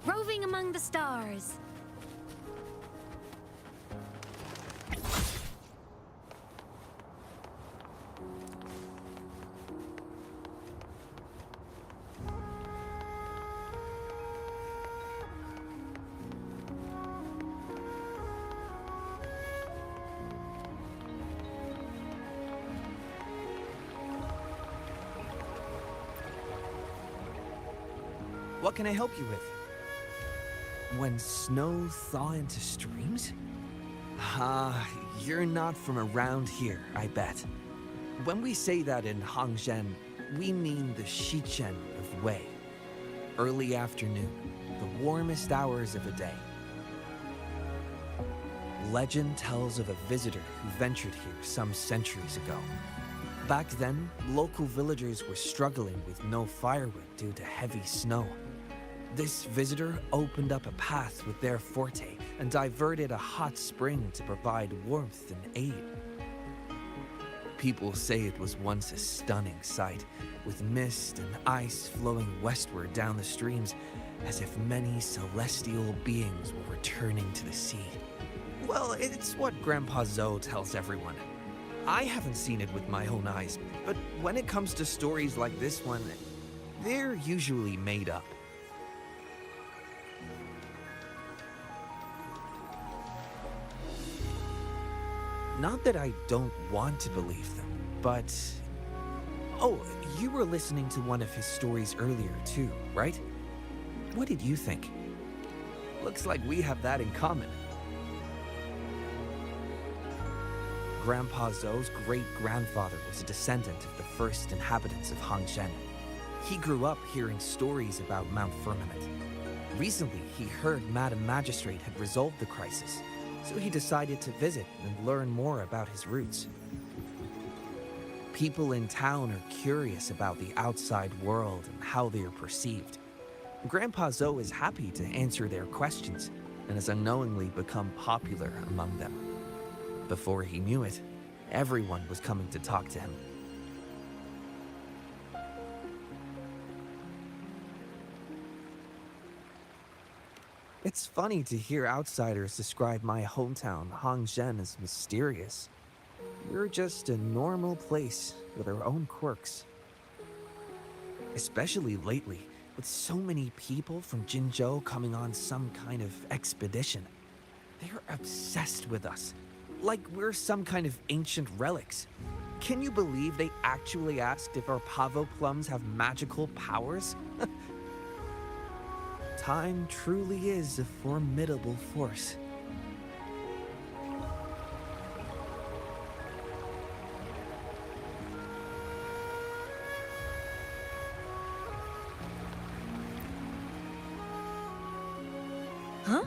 Roving among the stars. What can I help you with? When snow thaw into streams? Ah, you're not from around here, I bet. When we say that in Hangzhen, we mean the Shichen of Wei. Early afternoon, the warmest hours of a day. Legend tells of a visitor who ventured here some centuries ago. Back then, local villagers were struggling with no firewood due to heavy snow. This visitor opened up a path with their forte and diverted a hot spring to provide warmth and aid. People say it was once a stunning sight, with mist and ice flowing westward down the streams, as if many celestial beings were returning to the sea. Well, it's what Grandpa Zoe tells everyone. I haven't seen it with my own eyes, but when it comes to stories like this one, they're usually made up. Not that I don't want to believe them, but... Oh, you were listening to one of his stories earlier too, right? What did you think? Looks like we have that in common. Grandpa Zoe's great-grandfather was a descendant of the first inhabitants of Hangzhen. He grew up hearing stories about Mount Firmament. Recently, he heard Madam Magistrate had resolved the crisis, so he decided to visit and learn more about his roots. People in town are curious about the outside world and how they are perceived. Grandpa Zoe is happy to answer their questions and has unknowingly become popular among them. Before he knew it, everyone was coming to talk to him. It's funny to hear outsiders describe my hometown, Hangzhen, as mysterious. We're just a normal place with our own quirks. Especially lately, with so many people from Jinzhou coming on some kind of expedition. They're obsessed with us, like we're some kind of ancient relics. Can you believe they actually asked if our pavo plums have magical powers? Time truly is a formidable force. Huh?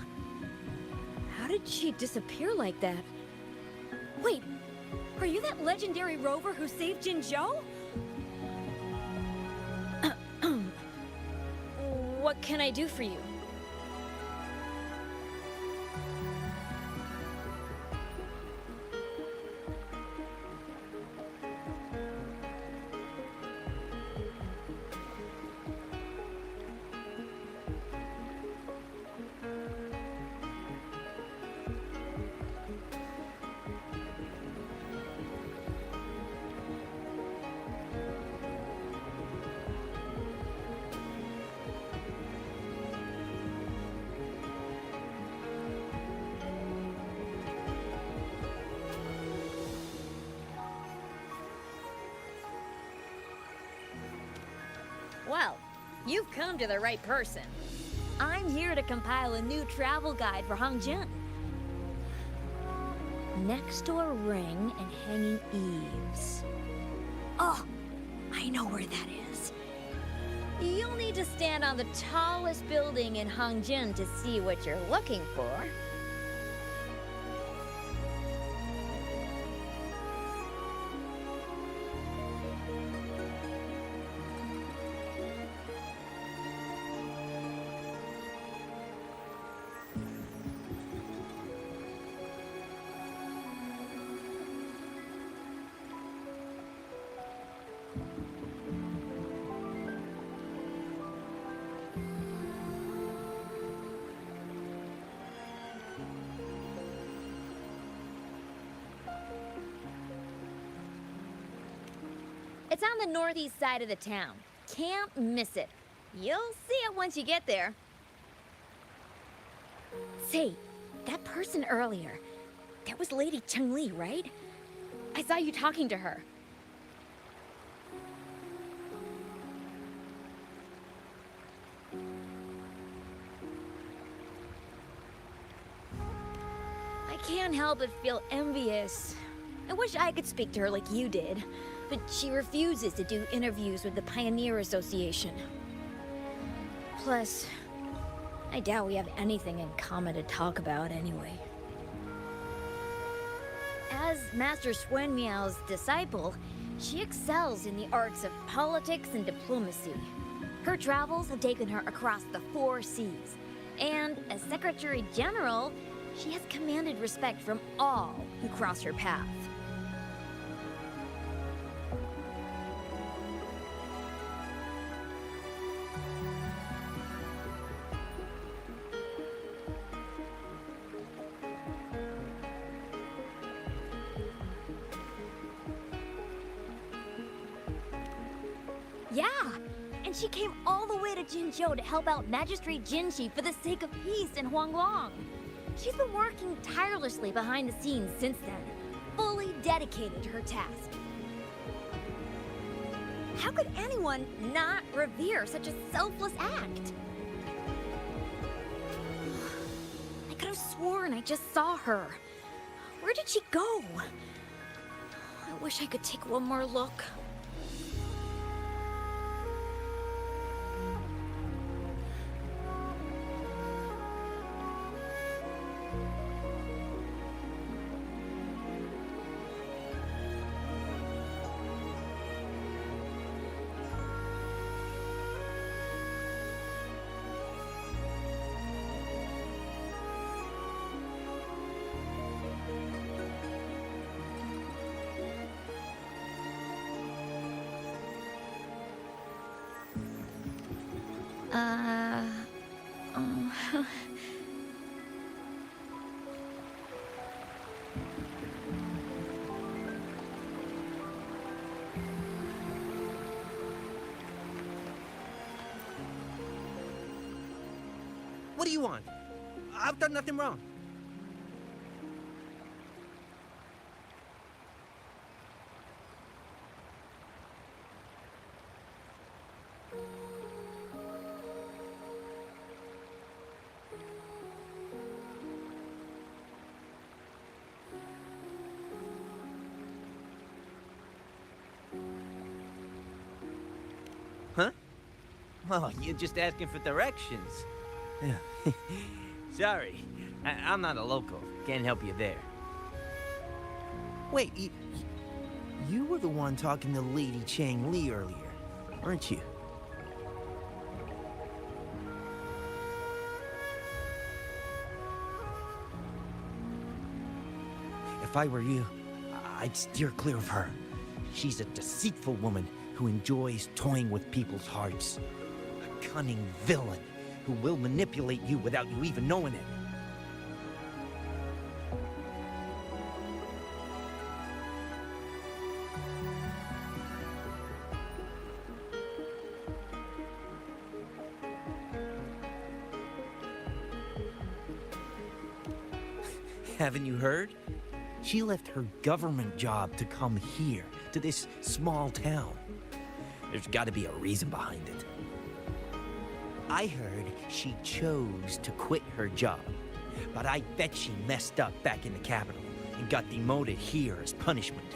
How did she disappear like that? Wait, are you that legendary rover who saved Jinzhou? What can I do for you? Well, you've come to the right person. I'm here to compile a new travel guide for Hangzhen. Next door ring and hanging eaves. Oh, I know where that is. You'll need to stand on the tallest building in Hangzhen to see what you're looking for. It's on the northeast side of the town. Can't miss it. You'll see it once you get there. Say, that person earlier, that was Lady Cheng-Li, right? I saw you talking to her. can't help but feel envious. I wish I could speak to her like you did, but she refuses to do interviews with the Pioneer Association. Plus, I doubt we have anything in common to talk about anyway. As Master Swen Miao's disciple, she excels in the arts of politics and diplomacy. Her travels have taken her across the 4 seas, and as Secretary General, she has commanded respect from all who cross her path. Yeah, and she came all the way to Jinzhou to help out Magistrate Jinshi for the sake of peace in Huanglong. She's been working tirelessly behind the scenes since then, fully dedicated to her task. How could anyone not revere such a selfless act? I could have sworn I just saw her. Where did she go? I wish I could take one more look. Oh. What do you want? I've done nothing wrong. Huh? Oh, you're just asking for directions. Yeah. Sorry, I'm not a local. Can't help you there. Wait, you were the one talking to Lady Chang Li earlier, weren't you? If I were you, I'd steer clear of her. She's a deceitful woman who enjoys toying with people's hearts. A cunning villain who will manipulate you without you even knowing it. Haven't you heard? She left her government job to come here, to this small town. There's gotta be a reason behind it. I heard she chose to quit her job, but I bet she messed up back in the capital and got demoted here as punishment.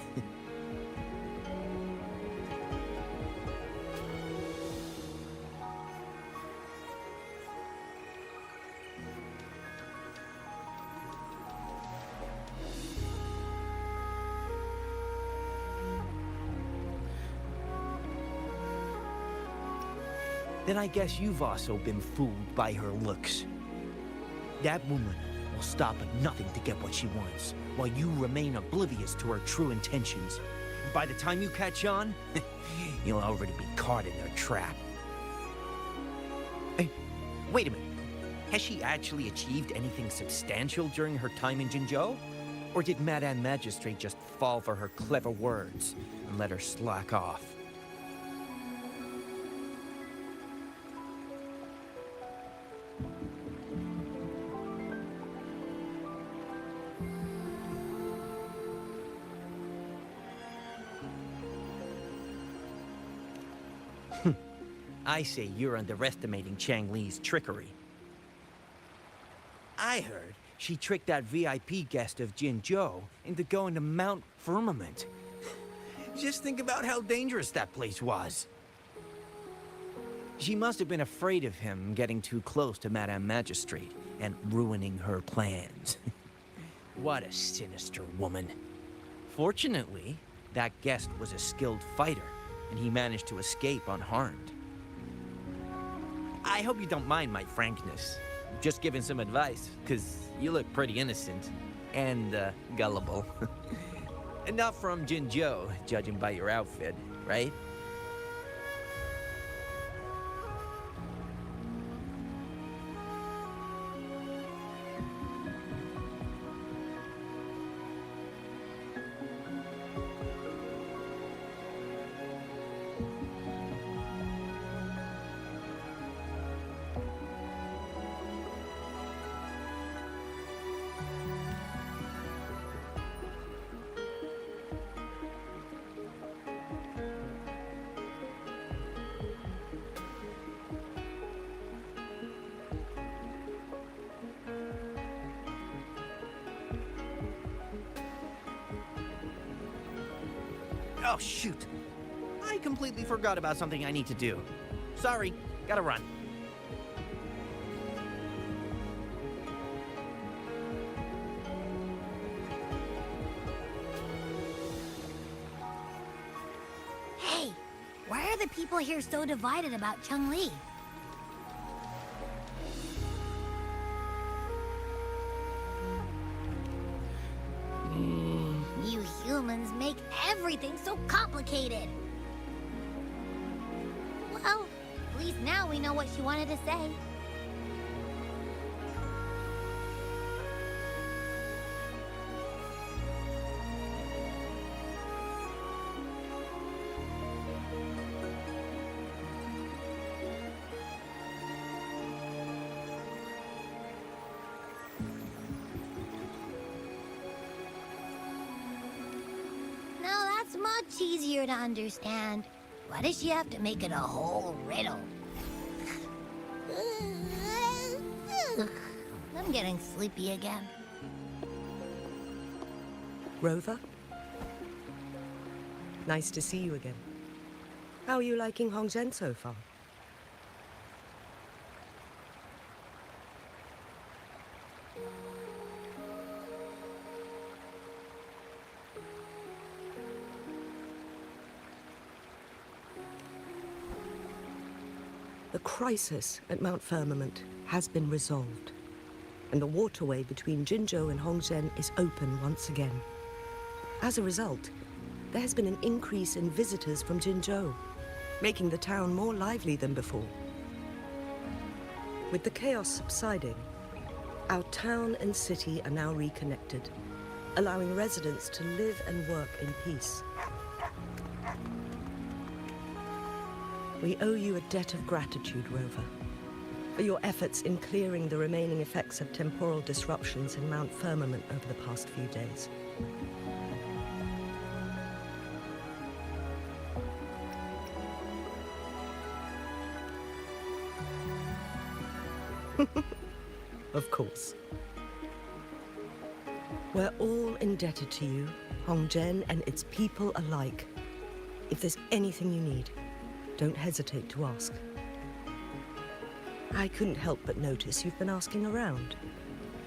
Then I guess you've also been fooled by her looks. That woman will stop at nothing to get what she wants, while you remain oblivious to her true intentions. By the time you catch on, you'll already be caught in her trap. Hey, wait a minute. Has she actually achieved anything substantial during her time in Jinzhou? Or did Madame Magistrate just fall for her clever words and let her slack off? I say you're underestimating Chang Li's trickery. I heard She tricked that VIP guest of Jinzhou into going to Mount Firmament. Just think about how dangerous that place was. She must have been afraid of him getting too close to Madame Magistrate and ruining her plans. What a sinister woman. Fortunately, that guest was a skilled fighter, and he managed to escape unharmed. I hope you don't mind my frankness. Just giving some advice, because you look pretty innocent and gullible. And not from Jinzhou, judging by your outfit, right? Oh, shoot. I completely forgot about something I need to do. Sorry, gotta run. Hey, why are the people here so divided about Cheng-Li? You humans make everything so complicated. Well, at least now we know what she wanted to say. Now that's much easier to understand. Why does she have to make it a whole riddle? I'm getting sleepy again. Rover? Nice to see you again. How are you liking Hongzhen so far? The crisis at Mount Firmament has been resolved, and the waterway between Jinzhou and Hongzhen is open once again. As a result, there has been an increase in visitors from Jinzhou, making the town more lively than before. With the chaos subsiding, our town and city are now reconnected, allowing residents to live and work in peace. We owe you a debt of gratitude, Rover, for your efforts in clearing the remaining effects of temporal disruptions in Mount Firmament over the past few days. Of course. We're all indebted to you, Hongzhen and its people alike. If there's anything you need, don't hesitate to ask. I couldn't help but notice you've been asking around.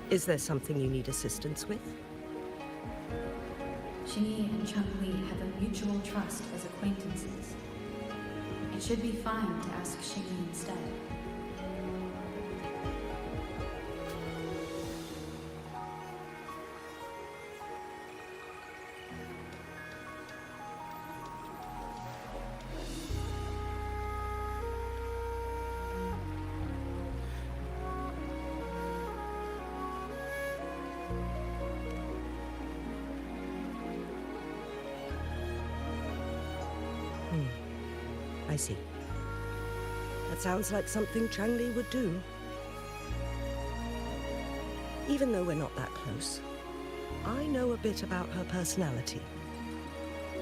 Is there something you need assistance with? She and Cheng-Li have a mutual trust as acquaintances. It should be fine to ask Xingyi instead. I see. That sounds like something Cheng-Li would do. Even though we're not that close, I know a bit about her personality.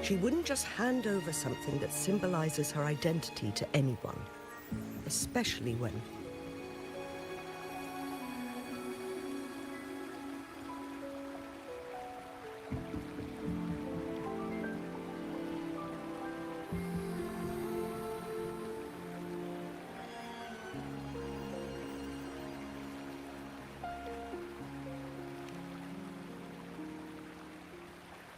She wouldn't just hand over something that symbolizes her identity to anyone, especially when...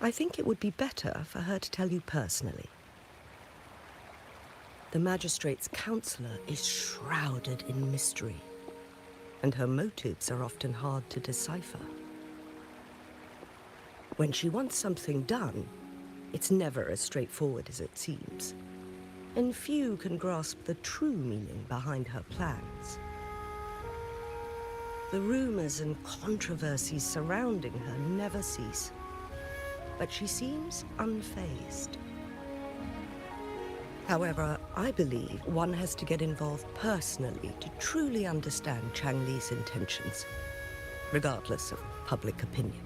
I think it would be better for her to tell you personally. The magistrate's counselor is shrouded in mystery, and her motives are often hard to decipher. When she wants something done, it's never as straightforward as it seems, and few can grasp the true meaning behind her plans. The rumors and controversies surrounding her never cease, but she seems unfazed. However, I believe one has to get involved personally to truly understand Chang Li's intentions, regardless of public opinion.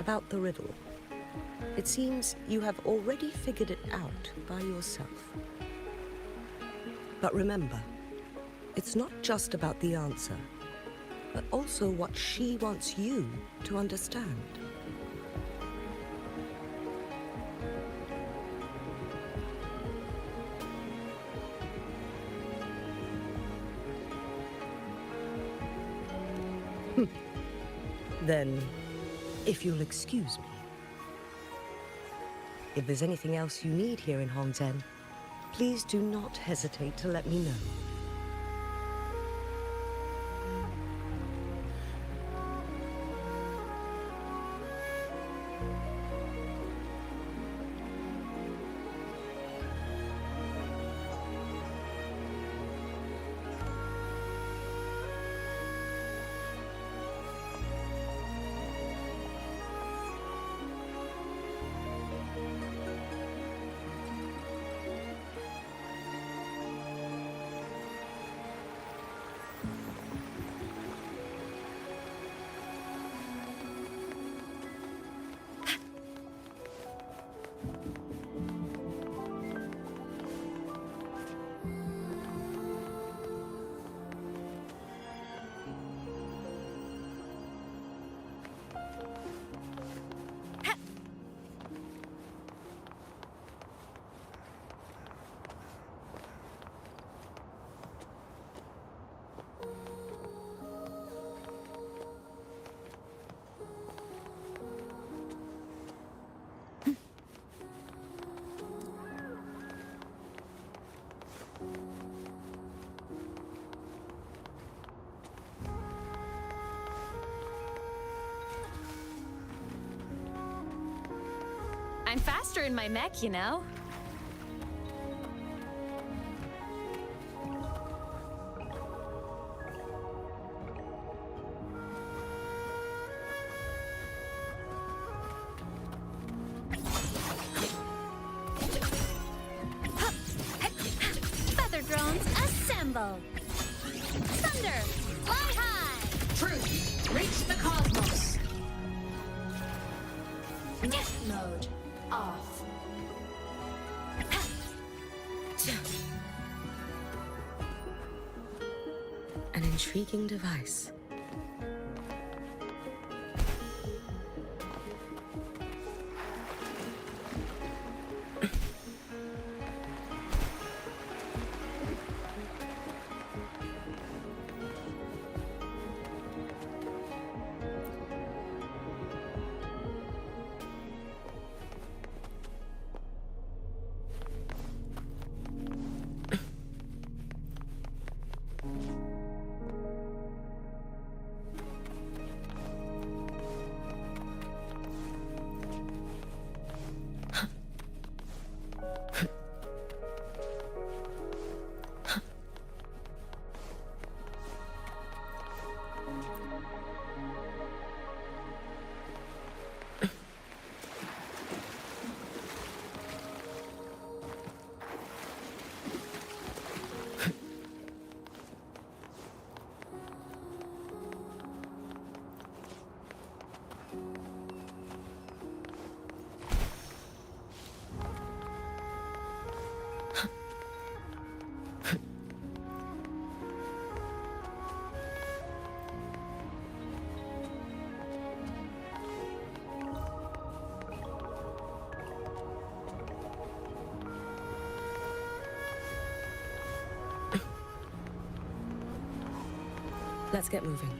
About the riddle. It seems you have already figured it out by yourself. But remember, it's not just about the answer, but also what she wants you to understand. Then, if you'll excuse me. If there's anything else you need here in Hongzhen, please do not hesitate to let me know. I'm faster in my mech, you know. Feather drones, assemble! Thunder, fly high! Truth, reach the cosmos. Death mode off. An intriguing device. Let's get moving.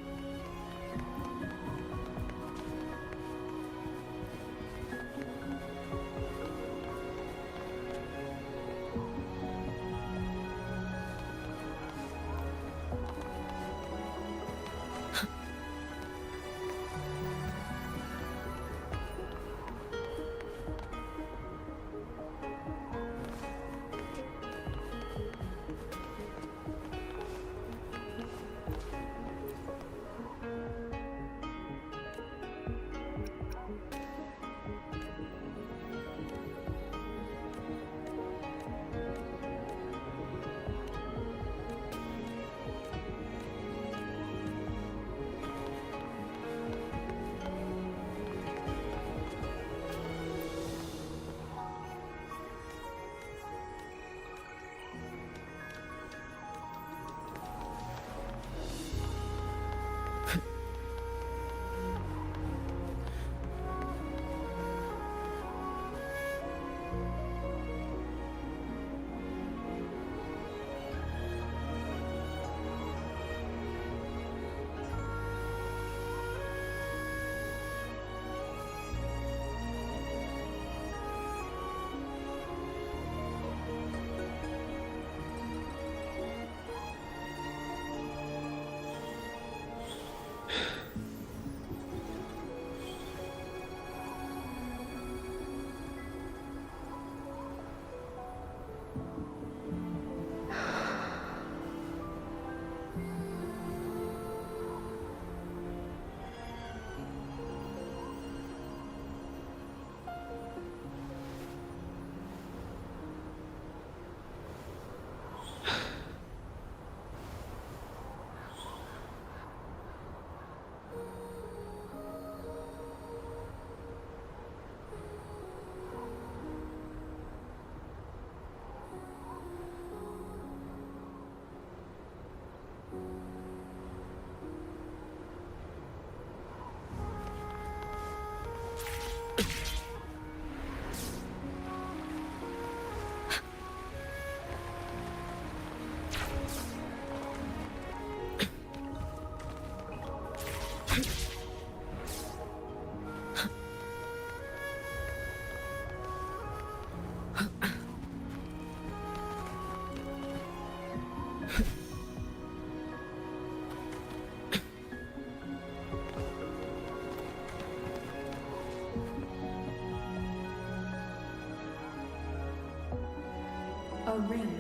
A ring,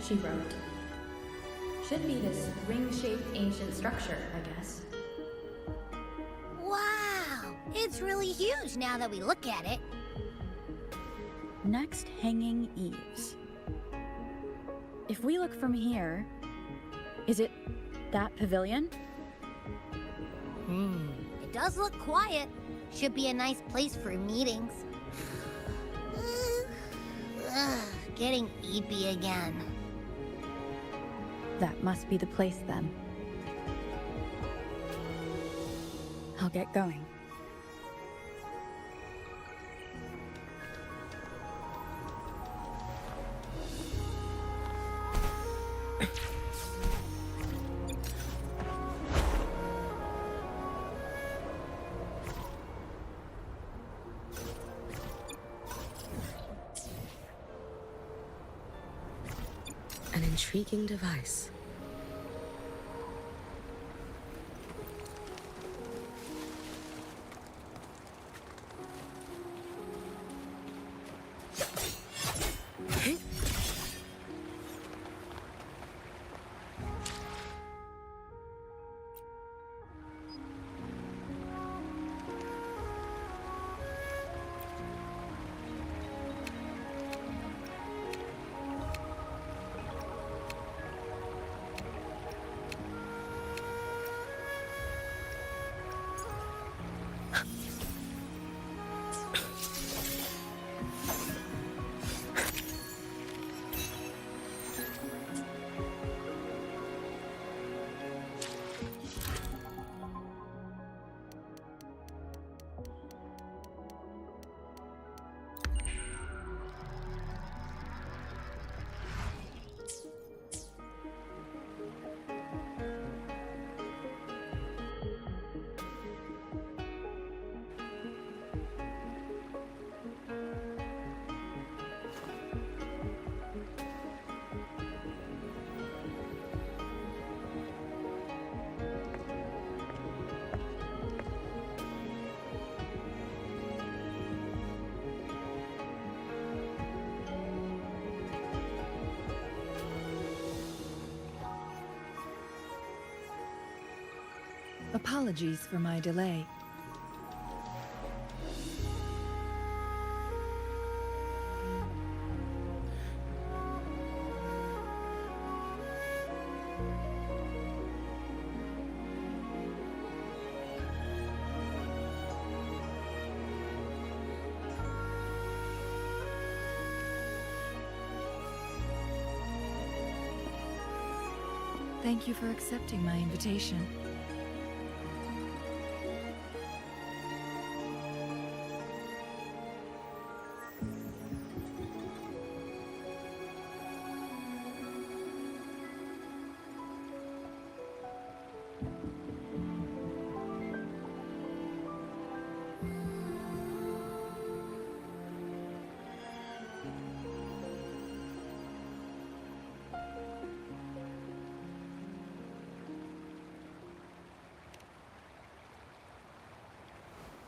she wrote. Should be this ring-shaped ancient structure, I guess. Wow! It's really huge now that we look at it. Next, hanging eaves. If we look from here, is it that pavilion? It does look quiet. Should be a nice place for meetings. Ugh, getting eepy again. That must be the place then. I'll get going. An intriguing device. Apologies for my delay. Thank you for accepting my invitation.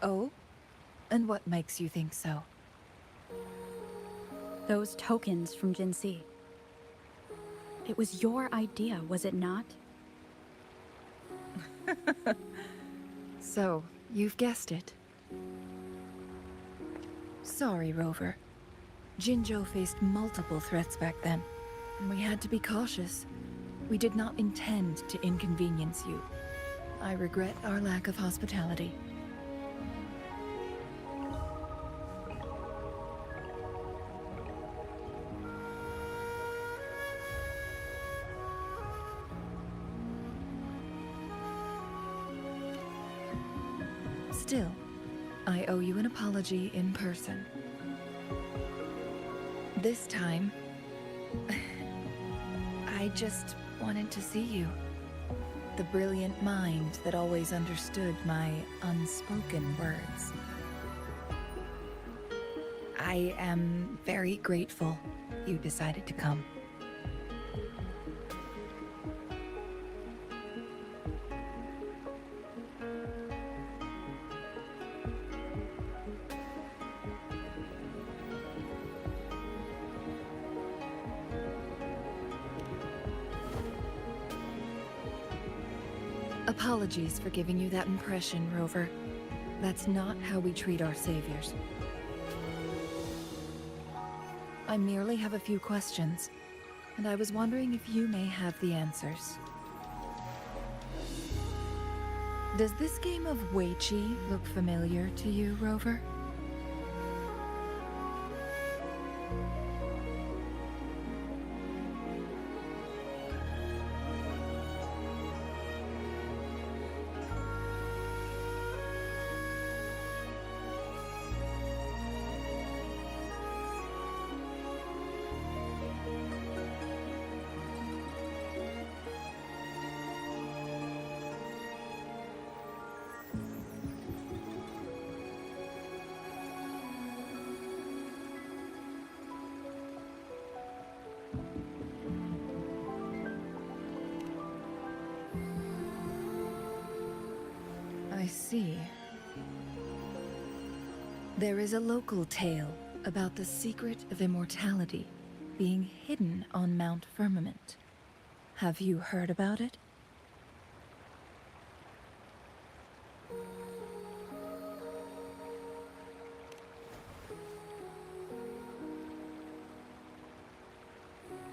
Oh? And what makes you think so? Those tokens from Jinxi. It was your idea, was it not? So, you've guessed it. Sorry, Rover. Jinzhou faced multiple threats back then, and we had to be cautious. We did not intend to inconvenience you. I regret our lack of hospitality. Still, I owe you an apology in person. This time, I just wanted to see you. The brilliant mind that always understood my unspoken words. I am very grateful you decided to come. Apologies for giving you that impression, Rover. That's not how we treat our saviors. I merely have a few questions, and I was wondering if you may have the answers. Does this game of Weiqi look familiar to you, Rover? I see. There is a local tale about the secret of immortality being hidden on Mount Firmament. Have you heard about it?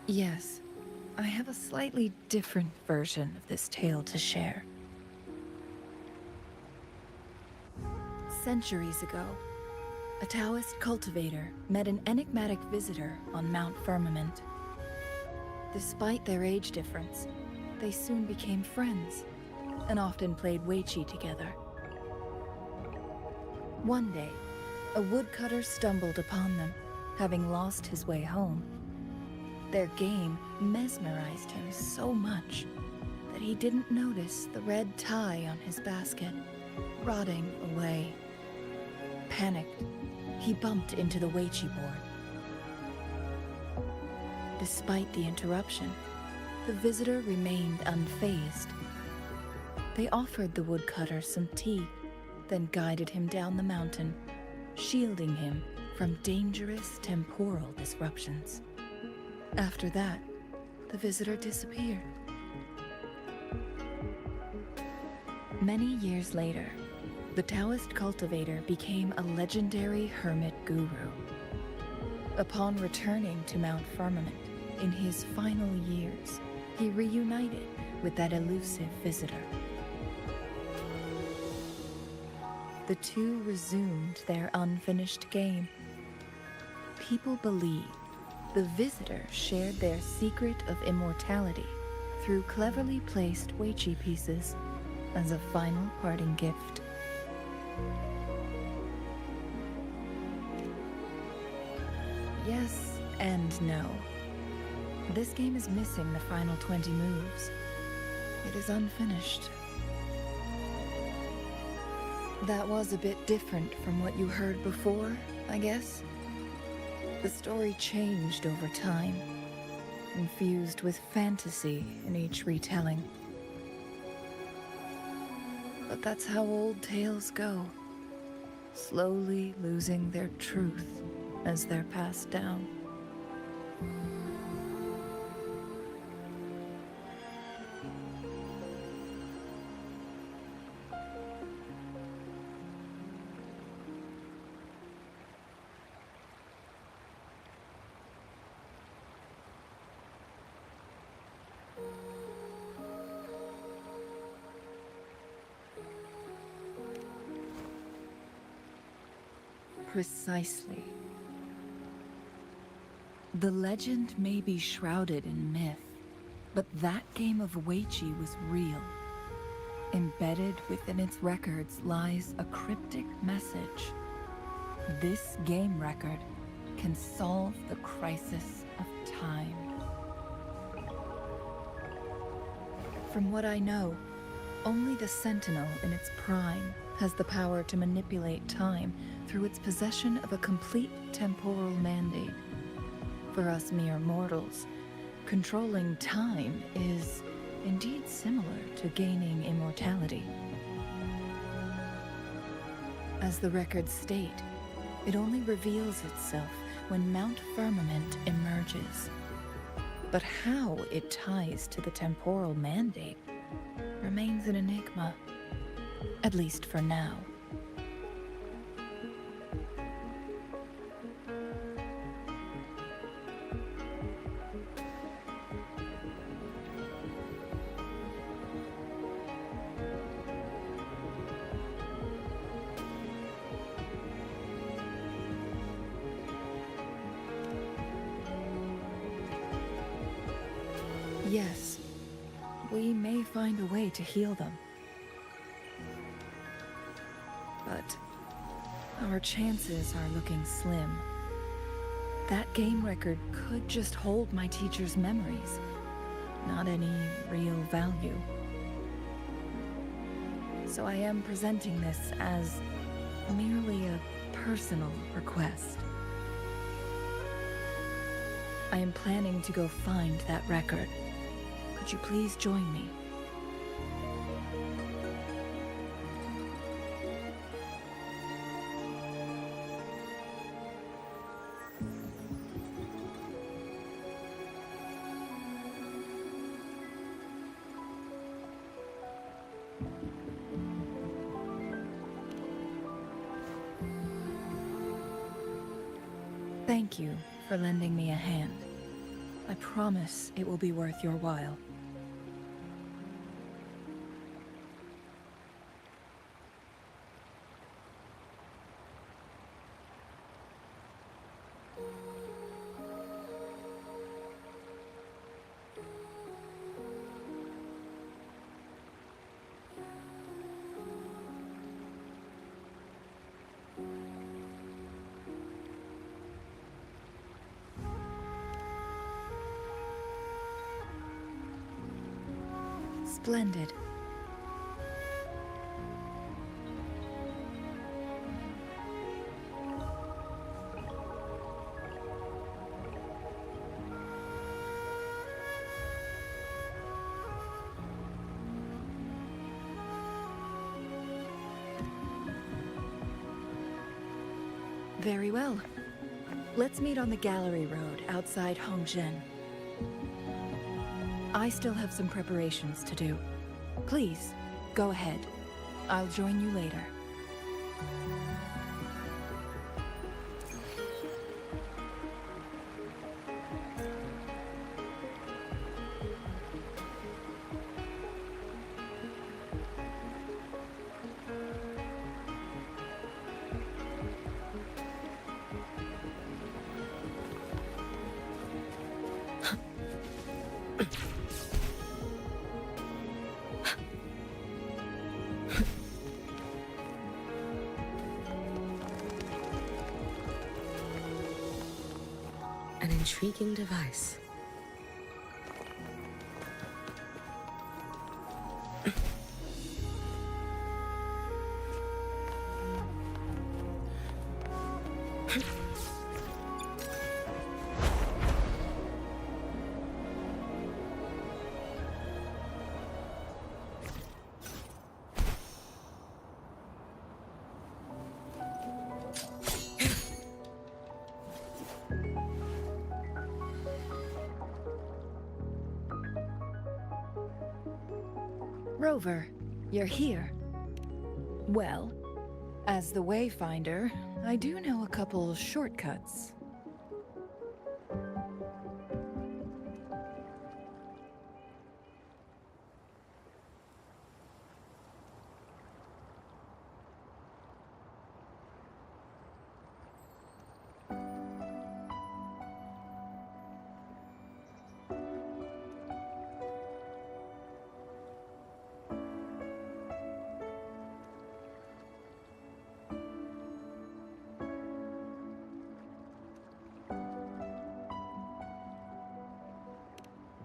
Yes, I have a slightly different version of this tale to share. Centuries ago, a Taoist cultivator met an enigmatic visitor on Mount Firmament. Despite their age difference, they soon became friends and often played Weiqi together. One day, a woodcutter stumbled upon them, having lost his way home. Their game mesmerized him so much that he didn't notice the red tie on his basket, rotting away. Panicked, he bumped into the Weiqi board. Despite the interruption, the visitor remained unfazed. They offered the woodcutter some tea, then guided him down the mountain, shielding him from dangerous temporal disruptions. After that, the visitor disappeared. Many years later, the Taoist cultivator became a legendary hermit guru. Upon returning to Mount Firmament in his final years, he reunited with that elusive visitor. The two resumed their unfinished game. People believe the visitor shared their secret of immortality through cleverly placed Weiqi pieces as a final parting gift. Yes and no. This game is missing the final 20 moves. It is unfinished. That was a bit different from what you heard before, I guess. The story changed over time, infused with fantasy in each retelling. But that's how old tales go, slowly losing their truth as they're passed down. Precisely. The legend may be shrouded in myth, but that game of Weiqi was real. Embedded within its records lies a cryptic message. This game record can solve the crisis of time. From what I know, only the Sentinel in its prime has the power to manipulate time through its possession of a complete temporal mandate. For us mere mortals, controlling time is indeed similar to gaining immortality. As the records state, it only reveals itself when Mount Firmament emerges. But how it ties to the temporal mandate remains an enigma, at least for now. Yes, we may find a way to heal them. But our chances are looking slim. That game record could just hold my teacher's memories, not any real value. So I am presenting this as merely a personal request. I am planning to go find that record. Could you please join me? Thank you for lending me a hand. I promise it will be worth your while. Splendid. Very well. Let's meet on the Gallery Road outside Hongzhen. I still have some preparations to do. Please, go ahead. I'll join you later. An intriguing device. Rover, you're here. Well, as the Wayfinder, I do know a couple shortcuts.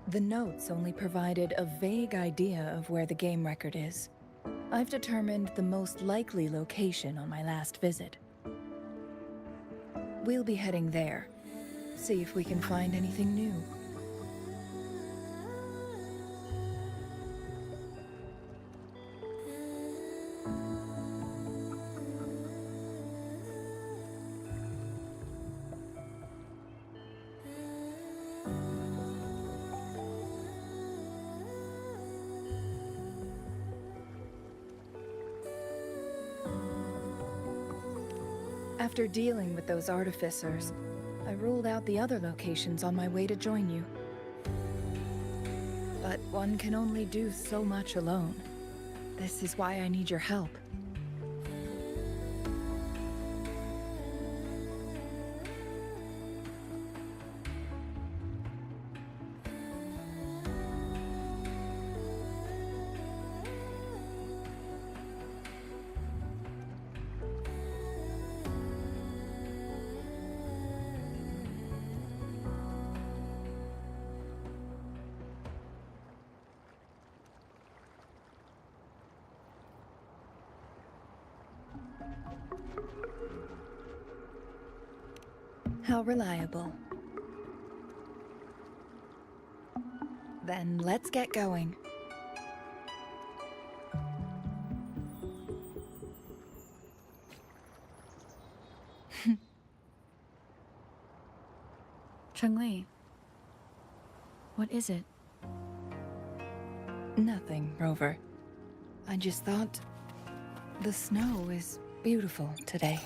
The notes only provided a vague idea of where the game record is. I've determined the most likely location on my last visit. We'll be heading there. See if we can find anything new. After dealing with those artificers, I ruled out the other locations on my way to join you. But one can only do so much alone. This is why I need your help. How reliable. Then let's get going. Cheng-Li, what is it? Nothing, Rover. I just thought the snow is beautiful today.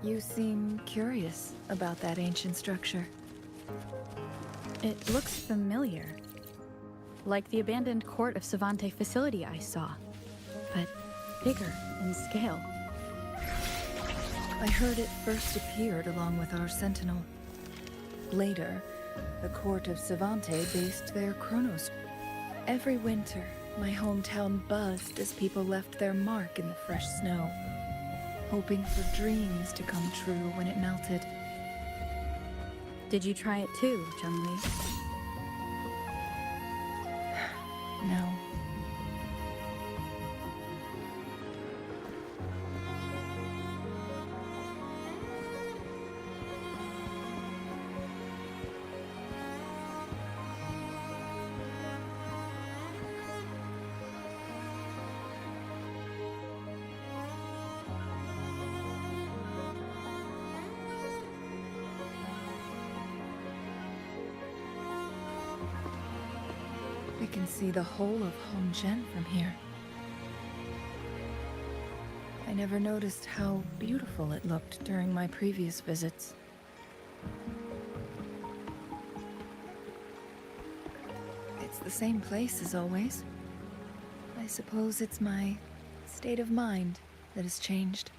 You seem curious about that ancient structure. It looks familiar. Like the abandoned court of Savante facility I saw, but bigger in scale. I heard it first appeared along with our sentinel. Later, the court of Savante based their Chronos. Every winter, my hometown buzzed as people left their mark in the fresh snow, hoping for dreams to come true when it melted. Did you try it too, Cheng-Li? No. I can see the whole of Hongzhen from here. I never noticed how beautiful it looked during my previous visits. It's the same place as always. I suppose it's my state of mind that has changed.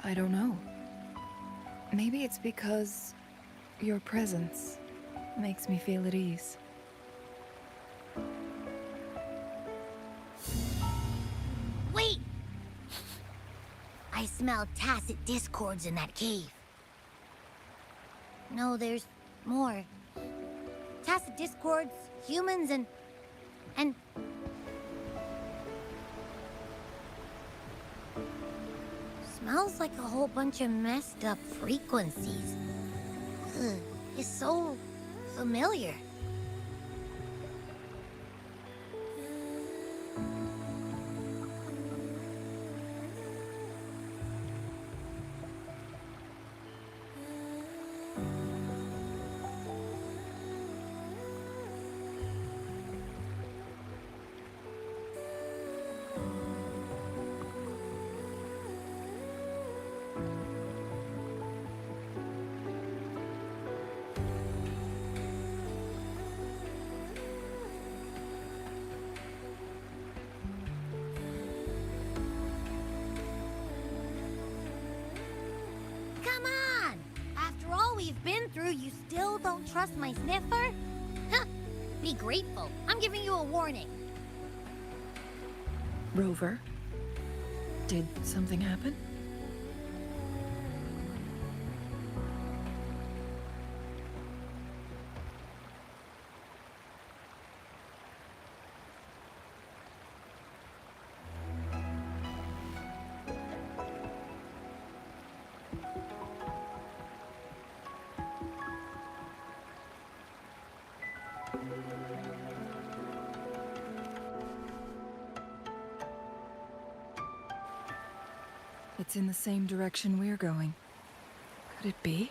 I don't know. Maybe it's because your presence makes me feel at ease. Wait! I smell tacit discords in that cave. No, there's more. Tacit discords, humans, and... Smells like a whole bunch of messed up frequencies. Ugh, it's so familiar. Come on! After all we've been through, you still don't trust my sniffer? Huh! Be grateful. I'm giving you a warning. Rover, did something happen? It's in the same direction we're going. Could it be?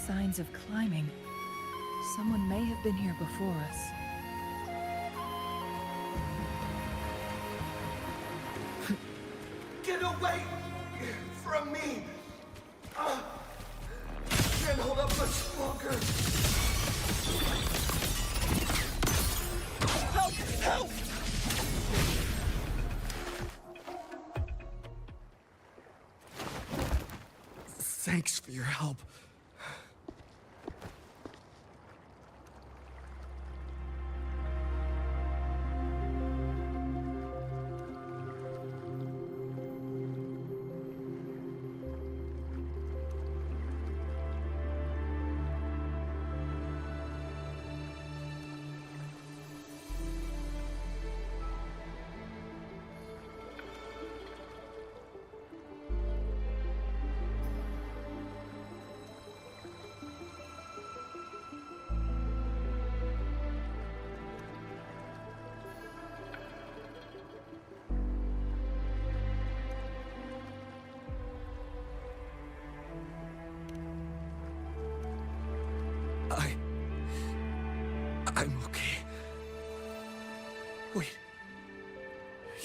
Signs of climbing. Someone may have been here before us. Get away from me! Can't hold up much longer. Help! Help! Thanks for your help.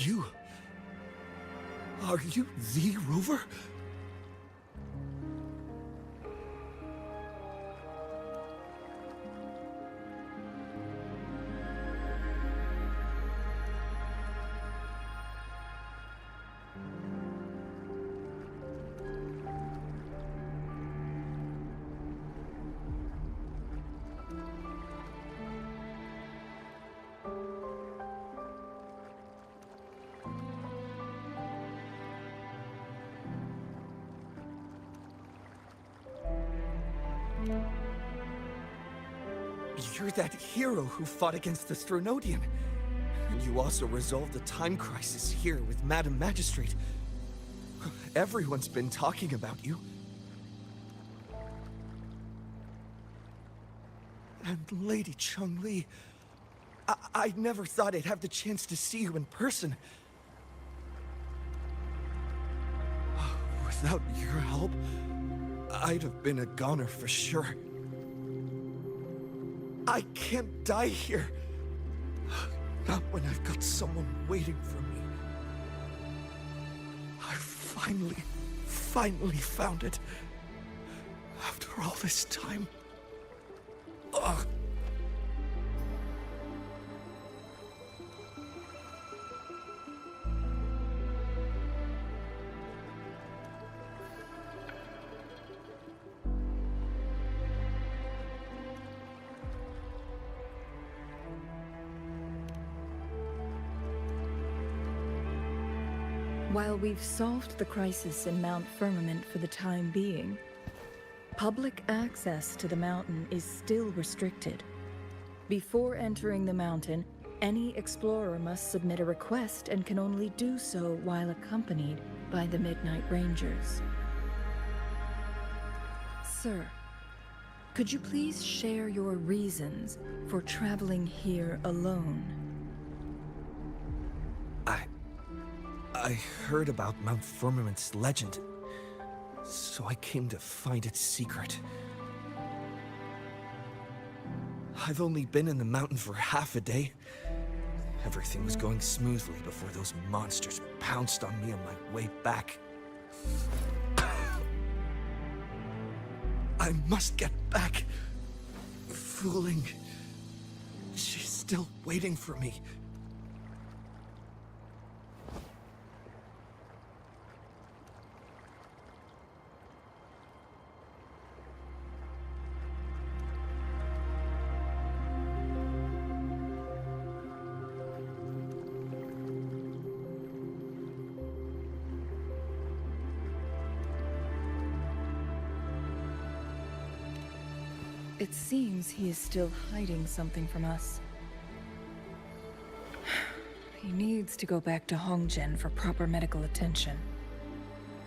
you? Are you the Rover? You're that hero who fought against the Stronodian. And you also resolved the time crisis here with Madam Magistrate. Everyone's been talking about you. And Lady Chun-Li, I never thought I'd have the chance to see you in person. Without your help, I'd have been a goner for sure. I can't die here. Not when I've got someone waiting for me. I finally found it. After all this time. Ugh. While we've solved the crisis in Mount Firmament for the time being, public access to the mountain is still restricted. Before entering the mountain, any explorer must submit a request and can only do so while accompanied by the Midnight Rangers. Sir, could you please share your reasons for traveling here alone? I heard about Mount Firmament's legend, so I came to find its secret. I've only been in the mountain for half a day. Everything was going smoothly before those monsters pounced on me on my way back. I must get back. Fooling. She's still waiting for me. It seems he is still hiding something from us. He needs to go back to Hongzhen for proper medical attention.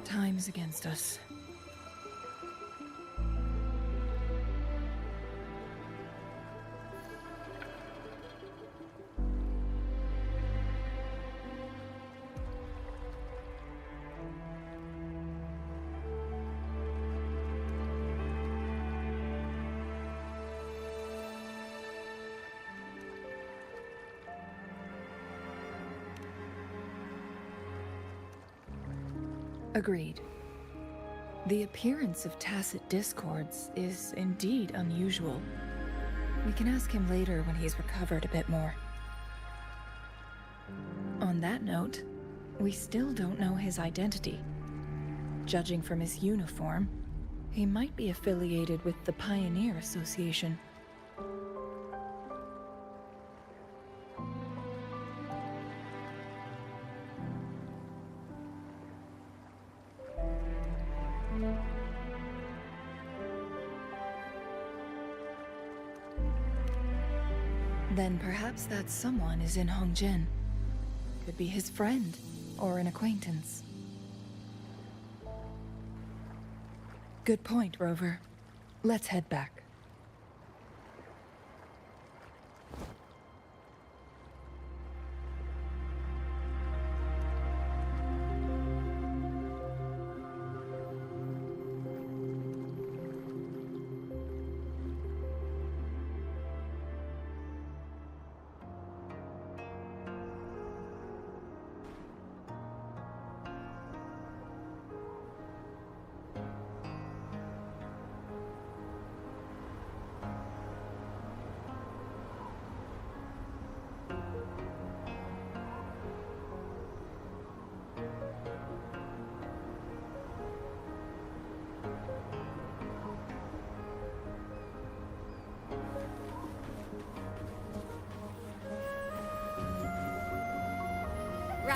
Time's against us. Agreed. The appearance of tacit discords is indeed unusual. We can ask him later when he's recovered a bit more. On that note, we still don't know his identity. Judging from his uniform, he might be affiliated with the Pioneer Association. Then perhaps that someone is in Hongzhen. Could be his friend, or an acquaintance. Good point, Rover. Let's head back.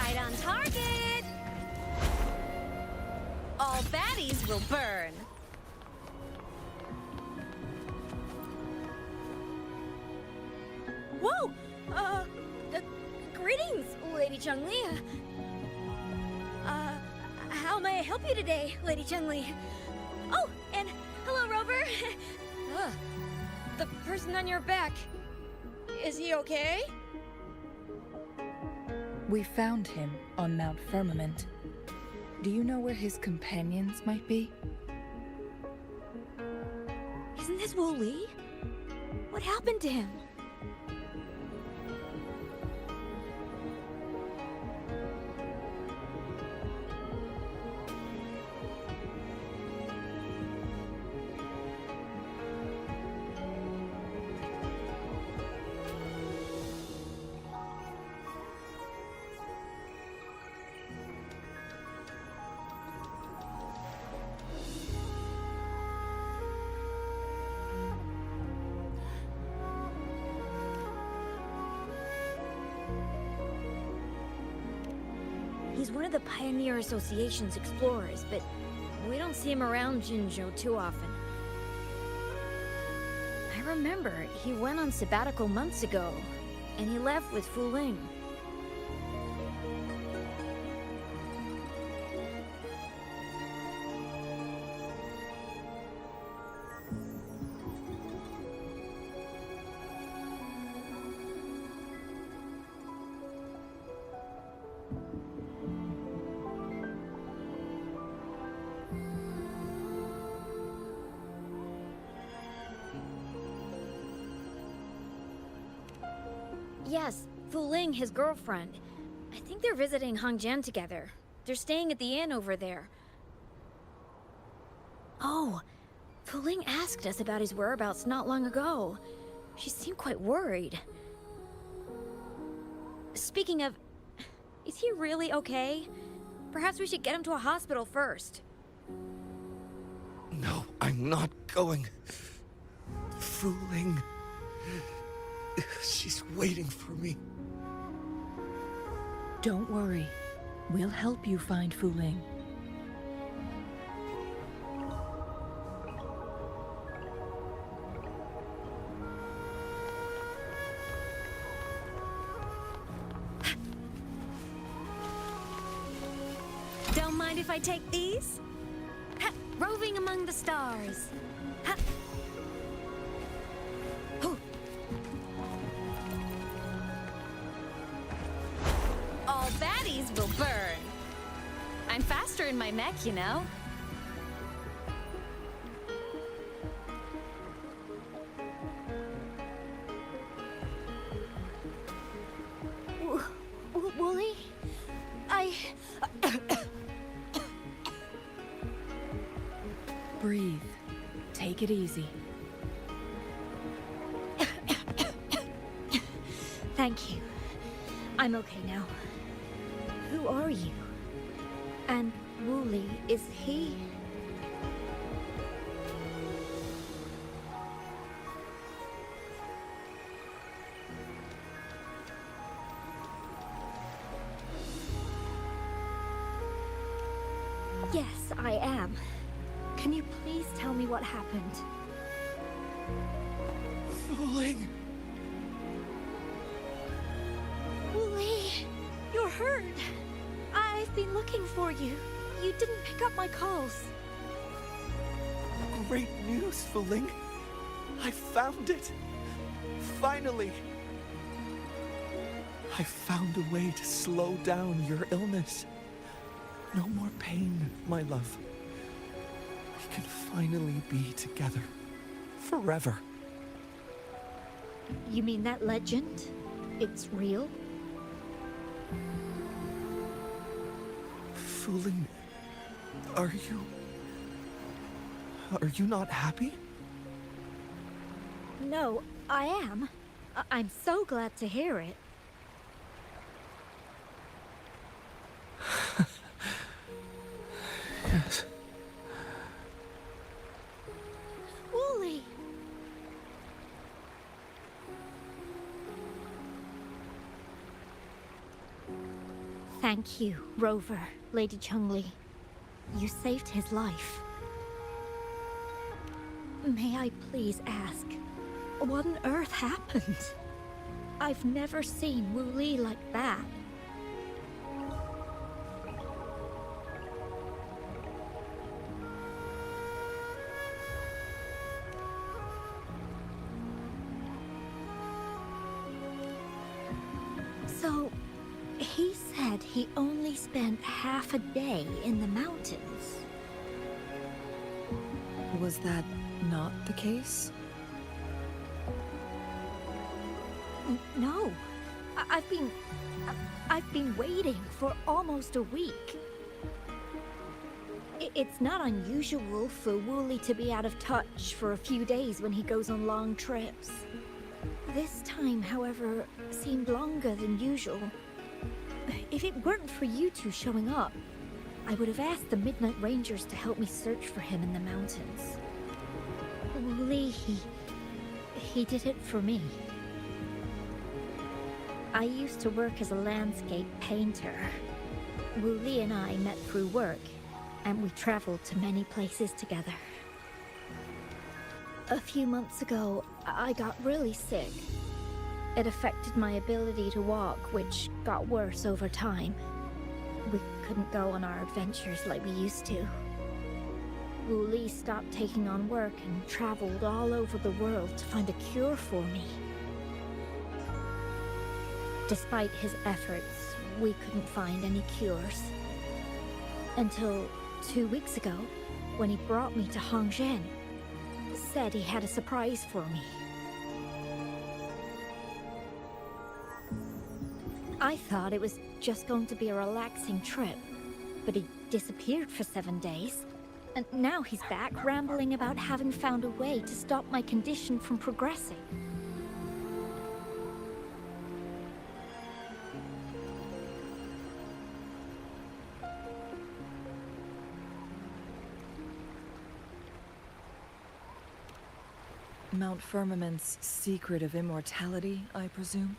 Right on target! All baddies will burn. Whoa! Greetings, Lady Chun-Li. How may I help you today, Lady Chun-Li? Oh, and hello, Rover. The person on your back. Is he okay? We found him on Mount Firmament. Do you know where his companions might be? Isn't this Wu Li? What happened to him? He's one of the Pioneer Association's explorers, but we don't see him around Jinzhou too often. I remember he went on sabbatical months ago, and he left with Fu Ling. Yes, Fu Ling, his girlfriend. I think they're visiting Hangzhen together. They're staying at the inn over there. Oh, Fu Ling asked us about his whereabouts not long ago. She seemed quite worried. Speaking of, is he really okay? Perhaps we should get him to a hospital first. No, I'm not going. Fu Ling. She's waiting for me. Don't worry. We'll help you find Fu Ling. Don't mind if I take these? Ha, roving among the stars. Ha. Hoo. All baddies will burn. I'm faster in my mech, you know. Wooly? Breathe. Take it easy. Thank you. I'm okay now. Who are you? And Wooly, is he? Yes, I am. Can you please tell me what happened? Fu Ling. Wooly, you're hurt. I've been looking for you. You didn't pick up my calls. Great news, Fu Ling. I found it. Finally. I found a way to slow down your illness. No more pain, my love. We can finally be together. Forever. You mean that legend? It's real? Fu Ling, are you not happy? No, I am. I'm so glad to hear it. Yes. Wooly! Thank you, Rover, Lady Chungli. You saved his life. May I please ask, what on earth happened? I've never seen Wu Li like that. So, he said he only spent half a day in the mountains. Was that not the case? No. I've been waiting for almost a week. It's not unusual for Wooly to be out of touch for a few days when he goes on long trips. This time, however, seemed longer than usual. If it weren't for you two showing up, I would have asked the Midnight Rangers to help me search for him in the mountains. Wooly, he did it for me. I used to work as a landscape painter. Wu Li and I met through work, and we traveled to many places together. A few months ago, I got really sick. It affected my ability to walk, which got worse over time. We couldn't go on our adventures like we used to. Wu Li stopped taking on work and traveled all over the world to find a cure for me. Despite his efforts, we couldn't find any cures. Until 2 weeks ago, when he brought me to Hongzhen, said he had a surprise for me. I thought it was just going to be a relaxing trip, but he disappeared for 7 days. And now he's back rambling about having found a way to stop my condition from progressing. Mount Firmament's secret of immortality, I presume?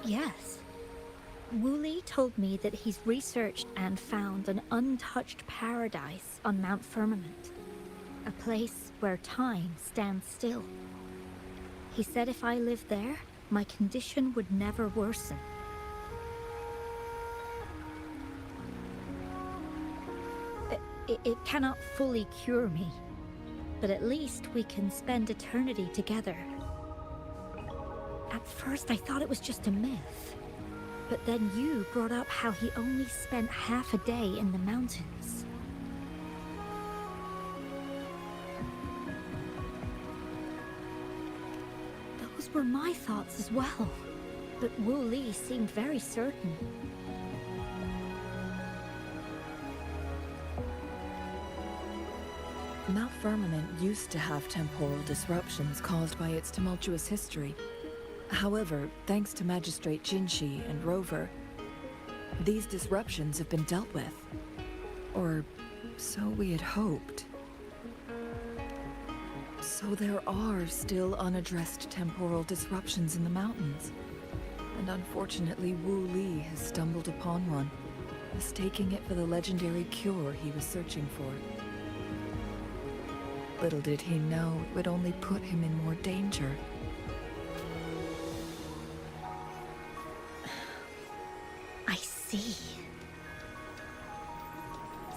Yes. Wu Li told me that he's researched and found an untouched paradise on Mount Firmament. A place where time stands still. He said if I lived there, my condition would never worsen. It cannot fully cure me, but at least we can spend eternity together. At first I thought it was just a myth, but then you brought up how he only spent half a day in the mountains. Those were my thoughts as well, but Wu Li seemed very certain. Mount Firmament used to have temporal disruptions caused by its tumultuous history. However, thanks to Magistrate Jinshi and Rover, these disruptions have been dealt with. Or so we had hoped. So there are still unaddressed temporal disruptions in the mountains. And unfortunately, Wu Li has stumbled upon one, mistaking it for the legendary cure he was searching for. Little did he know it would only put him in more danger. I see.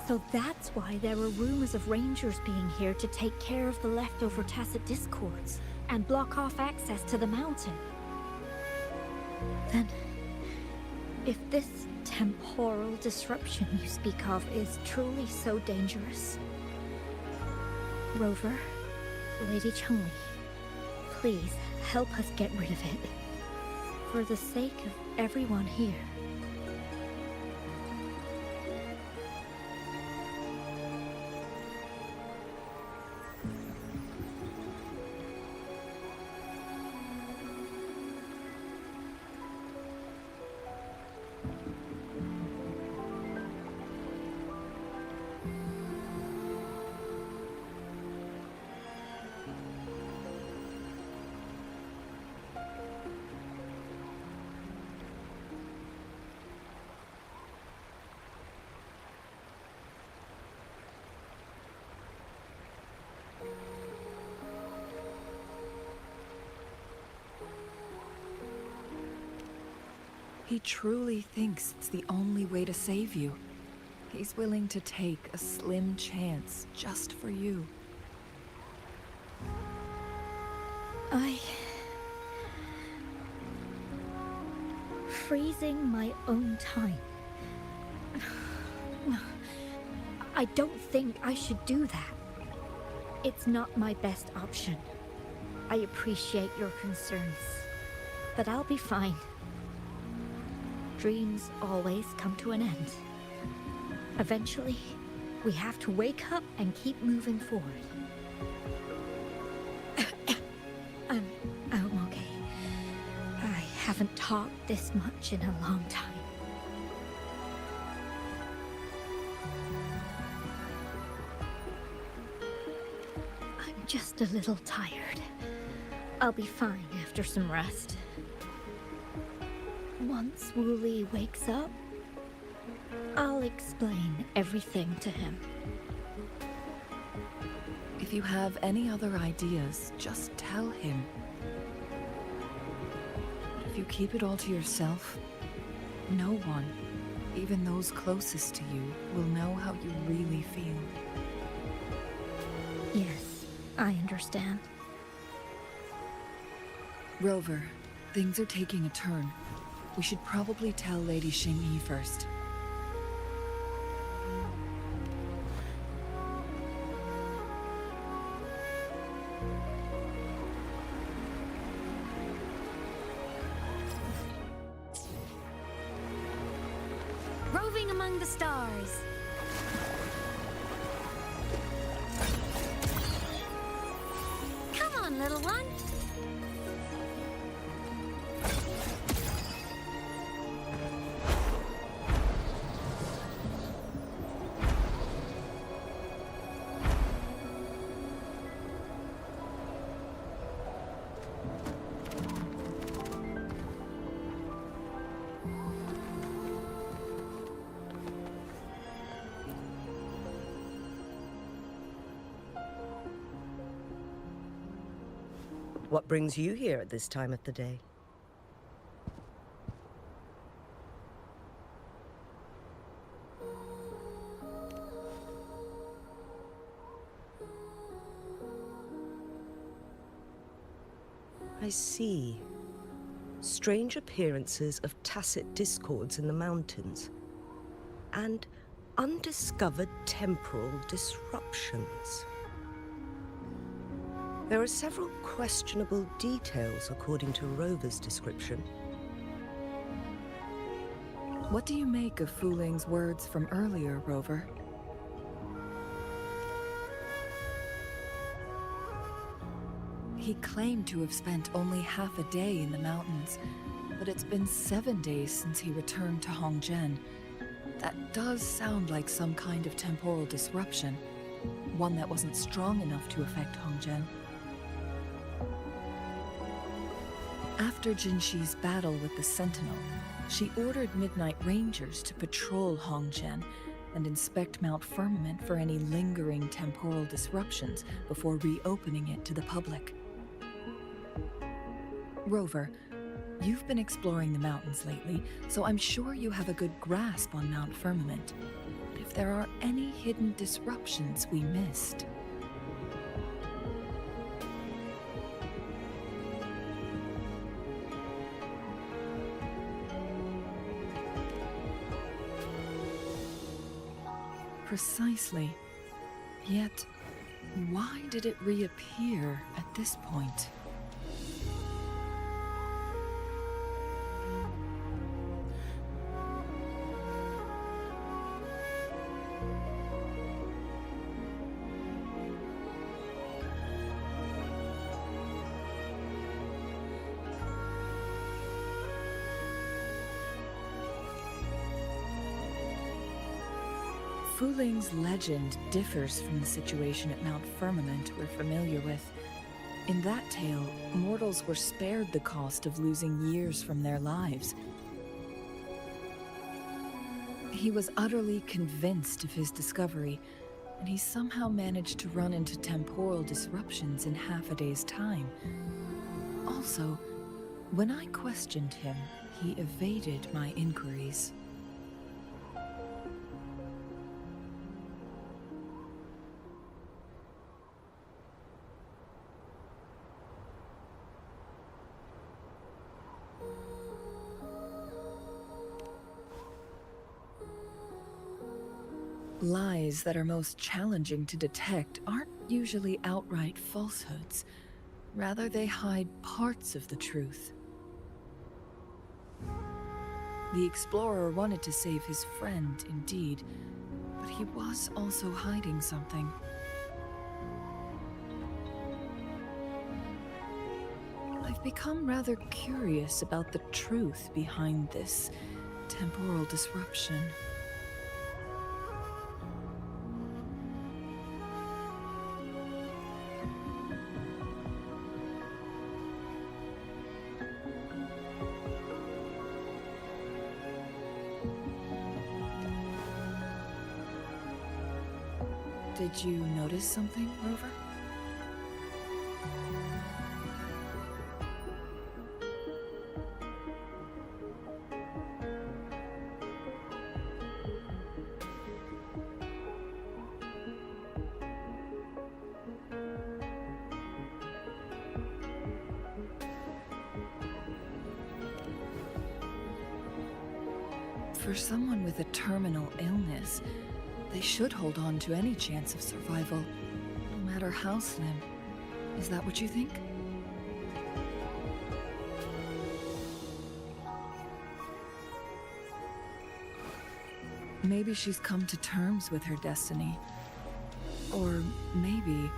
So that's why there were rumors of rangers being here to take care of the leftover tacit discords and block off access to the mountain. Then, if this temporal disruption you speak of is truly so dangerous, Rover, Lady Chungli, please help us get rid of it. For the sake of everyone here. He truly thinks it's the only way to save you. He's willing to take a slim chance just for you. Freezing my own time. I don't think I should do that. It's not my best option. I appreciate your concerns, but I'll be fine. Dreams always come to an end. Eventually, we have to wake up and keep moving forward. I'm okay. I haven't talked this much in a long time. I'm just a little tired. I'll be fine after some rest. Once Wooly wakes up, I'll explain everything to him. If you have any other ideas, just tell him. If you keep it all to yourself, no one, even those closest to you, will know how you really feel. Yes, I understand. Rover, things are taking a turn. We should probably tell Lady Xingyi first. Roving among the stars. Come on, little one. What brings you here at this time of the day? I see. Strange appearances of tacit discords in the mountains, and undiscovered temporal disruptions. There are several questionable details according to Rover's description. What do you make of Fu Ling's words from earlier, Rover? He claimed to have spent only half a day in the mountains, but it's been 7 days since he returned to Hongzhen. That does sound like some kind of temporal disruption, one that wasn't strong enough to affect Hongzhen. After Jinxi's battle with the Sentinel, she ordered Midnight Rangers to patrol Hongzhen and inspect Mount Firmament for any lingering temporal disruptions before reopening it to the public. Rover, you've been exploring the mountains lately, so I'm sure you have a good grasp on Mount Firmament. But if there are any hidden disruptions we missed... Precisely. Yet, why did it reappear at this point? Fu Ling's legend differs from the situation at Mount Firmament we're familiar with. In that tale, mortals were spared the cost of losing years from their lives. He was utterly convinced of his discovery, and he somehow managed to run into temporal disruptions in half a day's time. Also, when I questioned him, he evaded my inquiries. Lies that are most challenging to detect aren't usually outright falsehoods. Rather, they hide parts of the truth. The explorer wanted to save his friend, indeed, but he was also hiding something. I've become rather curious about the truth behind this temporal disruption. Did you notice something, Rover? For someone with a terminal illness, they should hold on to any chance of survival, no matter how slim. Is that what you think? Maybe she's come to terms with her destiny. Or maybe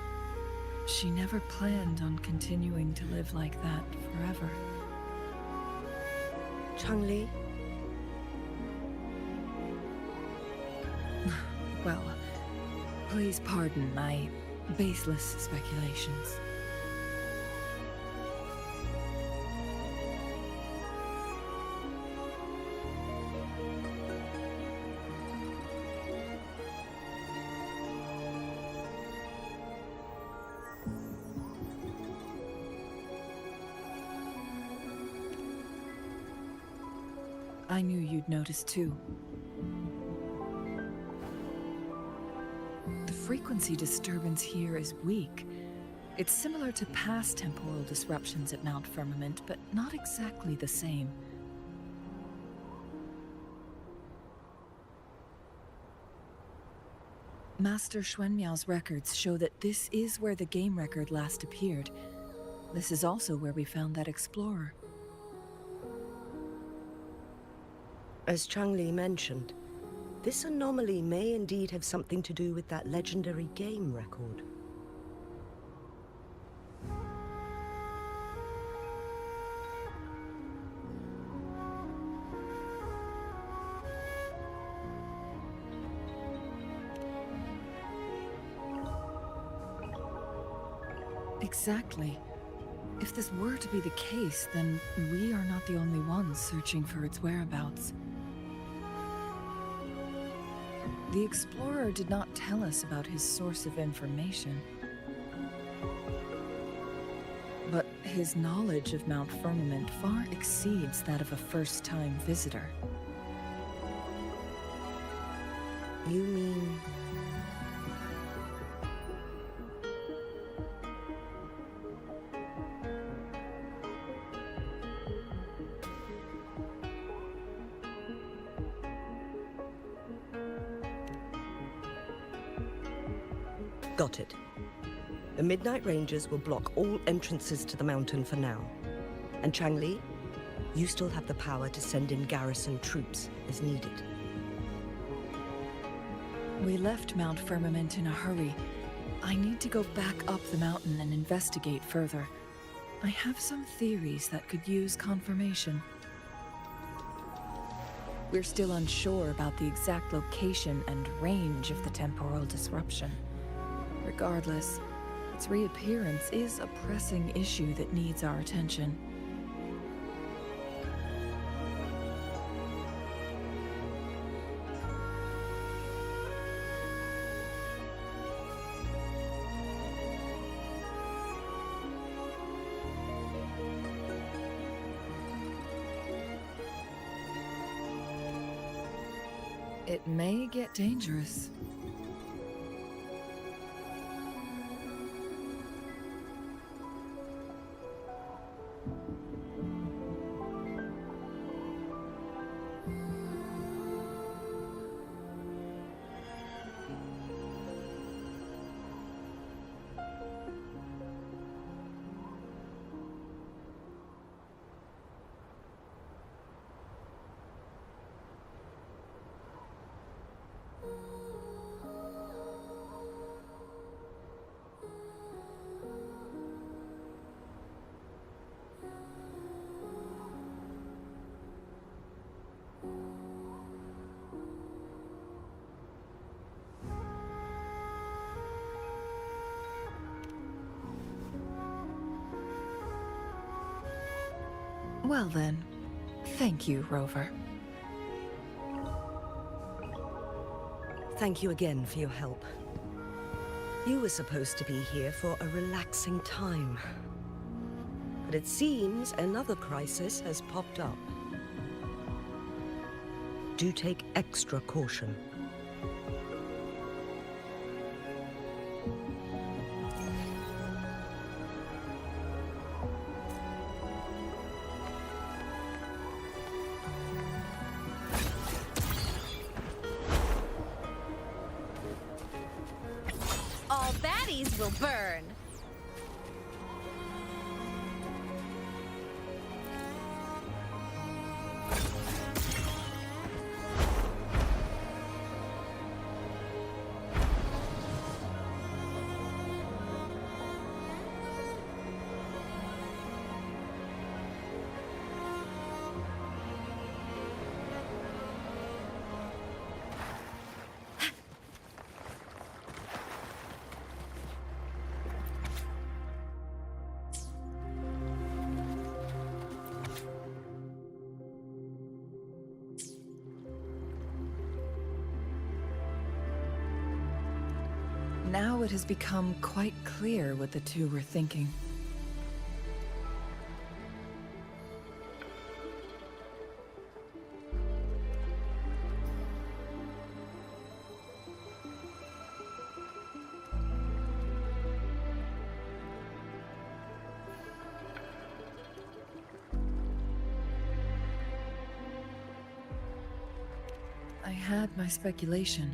she never planned on continuing to live like that forever. Changli? Well, please pardon my baseless speculations. I knew you'd notice too. The frequency disturbance here is weak. It's similar to past temporal disruptions at Mount Firmament, but not exactly the same. Master Xuanmiao's records show that this is where the game record last appeared. This is also where we found that explorer. As Changli mentioned, this anomaly may indeed have something to do with that legendary game record. Exactly. If this were to be the case, then we are not the only ones searching for its whereabouts. The explorer did not tell us about his source of information. But his knowledge of Mount Firmament far exceeds that of a first-time visitor. You mean... Got it. The Midnight Rangers will block all entrances to the mountain for now. And Changli, you still have the power to send in garrison troops as needed. We left Mount Firmament in a hurry. I need to go back up the mountain and investigate further. I have some theories that could use confirmation. We're still unsure about the exact location and range of the temporal disruption. Regardless, its reappearance is a pressing issue that needs our attention. it may get dangerous. Well then, thank you, Rover. Thank you again for your help. You were supposed to be here for a relaxing time. But it seems another crisis has popped up. Do take extra caution. All baddies will burn. Now it has become quite clear what the two were thinking. I had my speculation.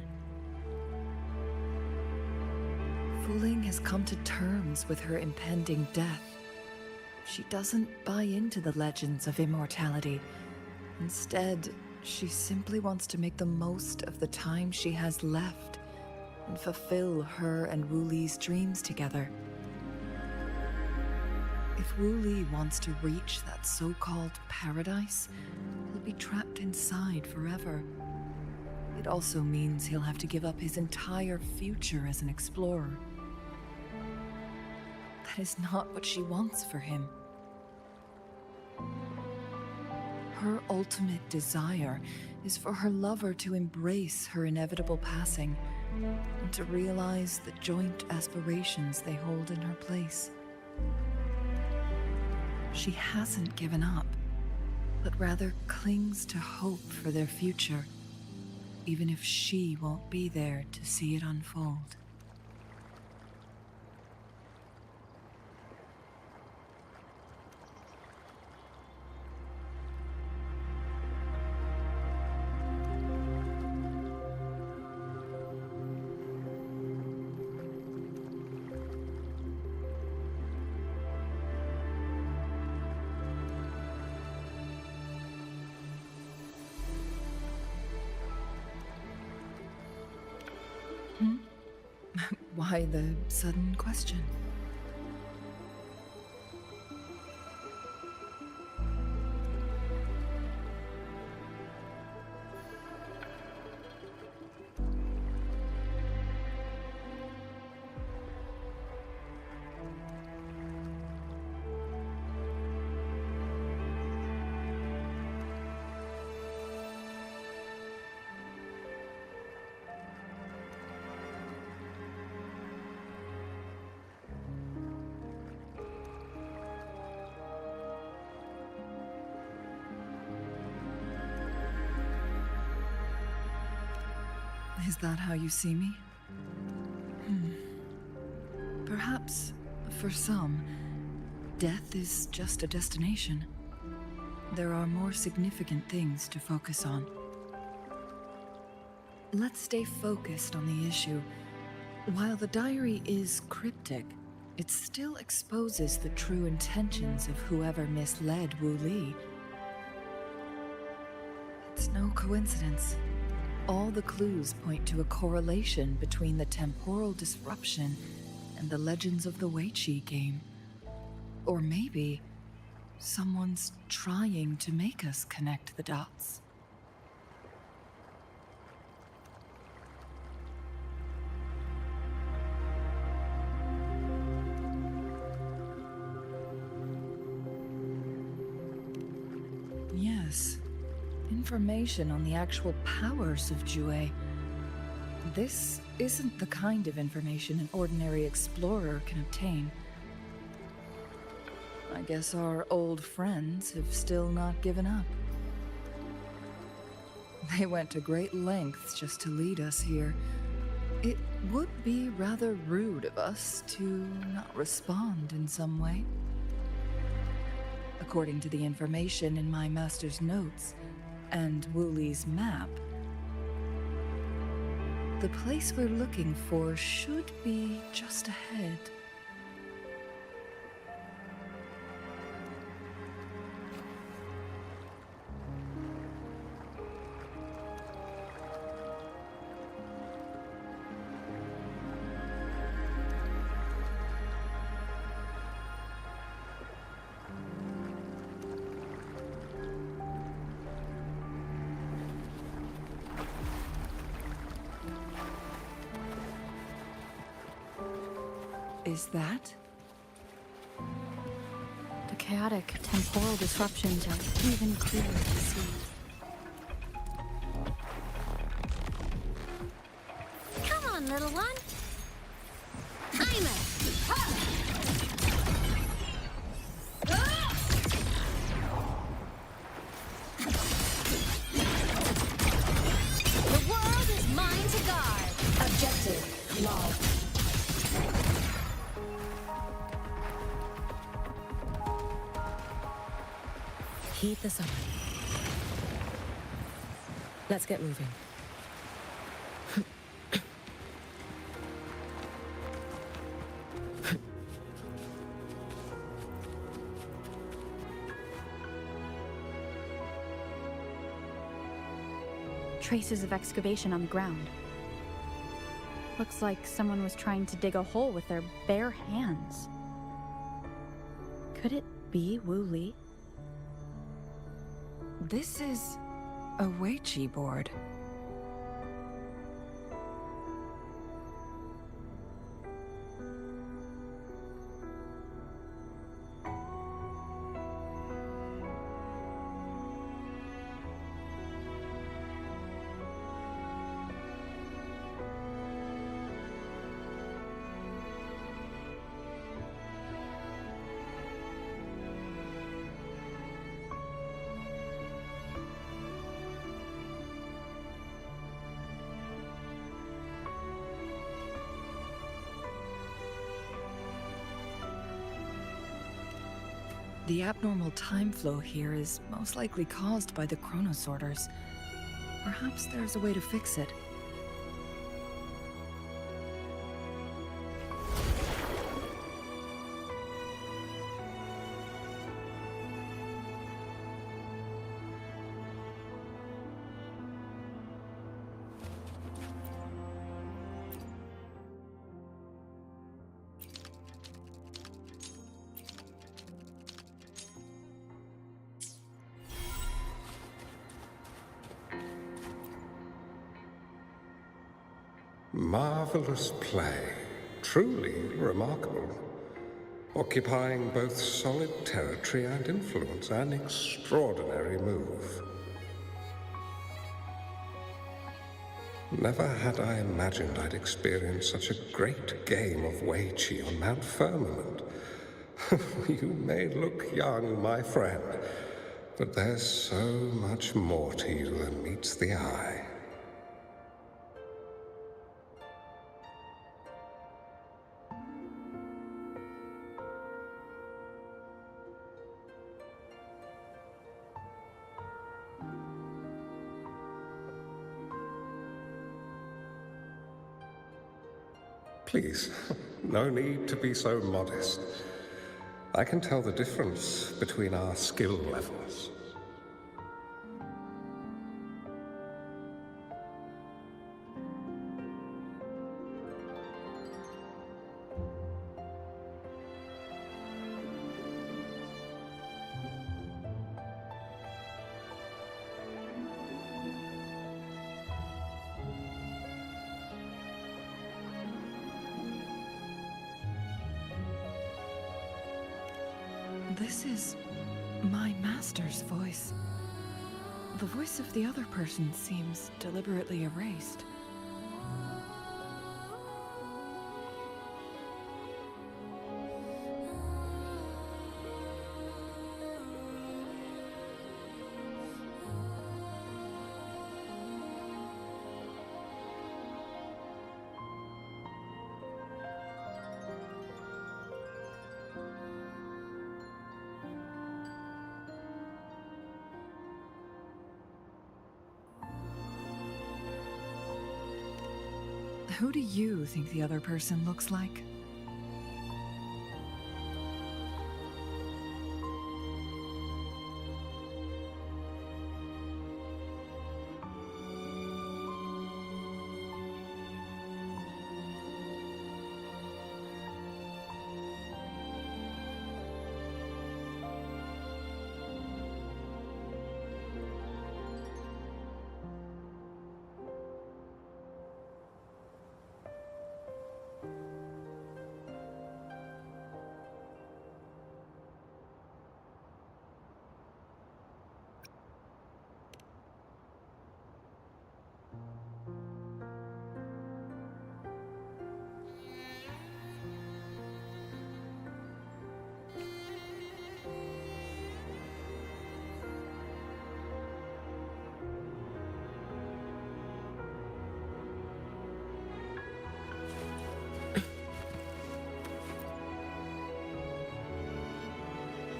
Fuling has come to terms with her impending death. She doesn't buy into the legends of immortality. Instead, she simply wants to make the most of the time she has left and fulfill her and Wu Li's dreams together. If Wu Li wants to reach that so-called paradise, he'll be trapped inside forever. It also means he'll have to give up his entire future as an explorer. That is not what she wants for him. Her ultimate desire is for her lover to embrace her inevitable passing and to realize the joint aspirations they hold in her place. She hasn't given up, but rather clings to hope for their future, even if she won't be there to see it unfold. Why the sudden question? Is that how you see me? Perhaps, for some, death is just a destination. There are more significant things to focus on. Let's stay focused on the issue. While the diary is cryptic, it still exposes the true intentions of whoever misled Wu Li. It's no coincidence. All the clues point to a correlation between the temporal disruption and the legends of the Weiqi game. Or maybe someone's trying to make us connect the dots. Yes. Information on the actual powers of Jue. This isn't the kind of information an ordinary explorer can obtain. I guess our old friends have still not given up. They went to great lengths just to lead us here. It would be rather rude of us to not respond in some way. According to the information in my master's notes and Wu Li's map, the place we're looking for should be just ahead. Is that? The chaotic temporal disruptions are even clearer to see. Come on, little one. I'm it. The world is mine to guard. Objective lost. Heat this up. Let's get moving. Traces of excavation on the ground. Looks like someone was trying to dig a hole with their bare hands. Could it be Wu Li? This is a Weiqi board. The abnormal time flow here is most likely caused by the chronosorters. Perhaps there's a way to fix it. Marvelous play, truly remarkable, occupying both solid territory and influence, an extraordinary move. Never had I imagined I'd experience such a great game of Weiqi on Mount Firmament. You may look young, my friend, but there's so much more to you than meets the eye. Please, no need to be so modest. I can tell the difference between our skill levels. This is my master's voice. The voice of the other person seems deliberately erased. Who do you think the other person looks like?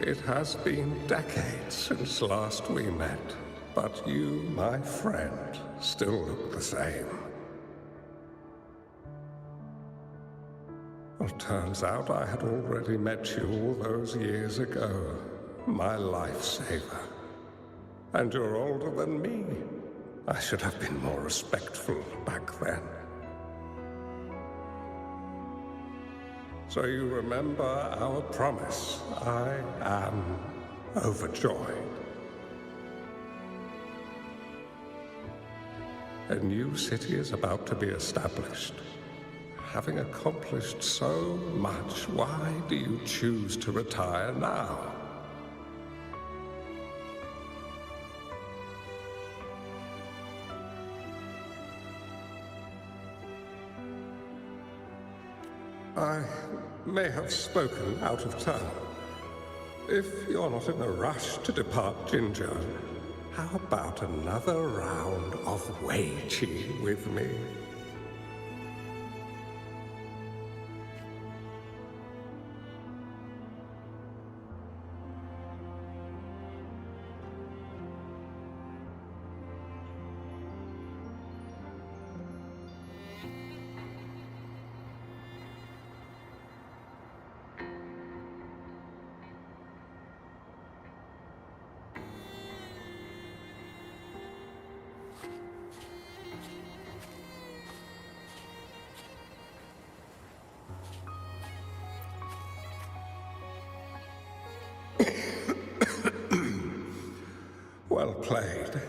It has been decades since last we met, but you, my friend, still look the same. Well, turns out I had already met you all those years ago, my lifesaver. And you're older than me. I should have been more respectful back then. So you remember our promise. I am overjoyed. A new city is about to be established. Having accomplished so much, why do you choose to retire now? I may have spoken out of turn. If you're not in a rush to depart Jinzhou, how about another round of Weiqi with me? Well played.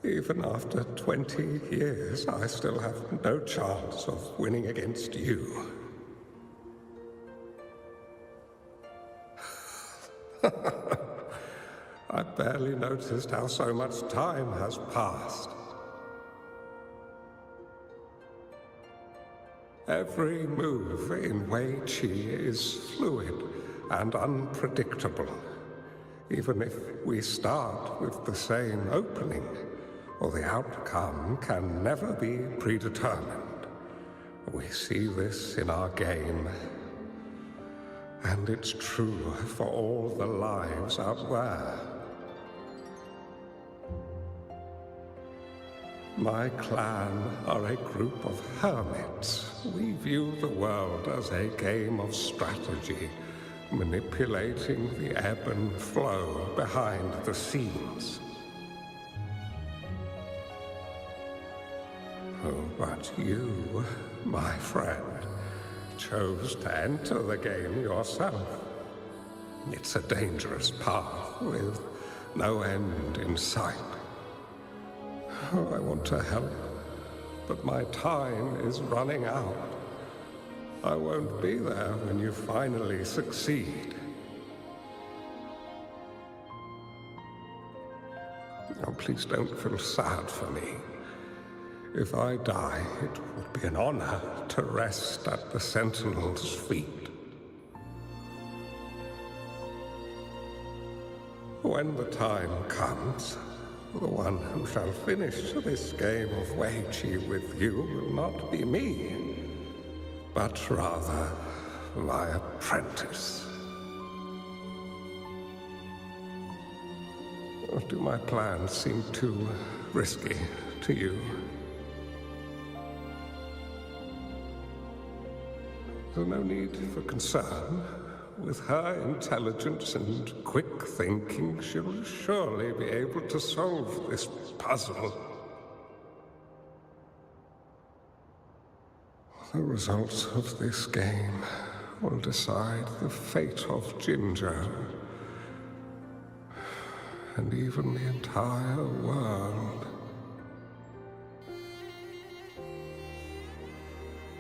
Even after 20 years, I still have no chance of winning against you. I barely noticed how so much time has passed. Every move in Weiqi is fluid and unpredictable. Even if we start with the same opening, or the outcome can never be predetermined. We see this in our game, and it's true for all the lives out there. My clan are a group of hermits we view the world as a game of strategy, manipulating the ebb and flow behind the scenes. Oh, but you, my friend, chose to enter the game yourself. It's a dangerous path with no end in sight. Oh, I want to help, but my time is running out. I won't be there when you finally succeed. Oh, please don't feel sad for me. If I die, it would be an honor to rest at the Sentinel's feet. When the time comes, the one who shall finish this game of Weiqi with you will not be me, but rather my apprentice. Or do my plans seem too risky to you? There's no need for concern. With her intelligence and quick thinking, she'll surely be able to solve this puzzle. The results of this game will decide the fate of Jinzhou, and even the entire world.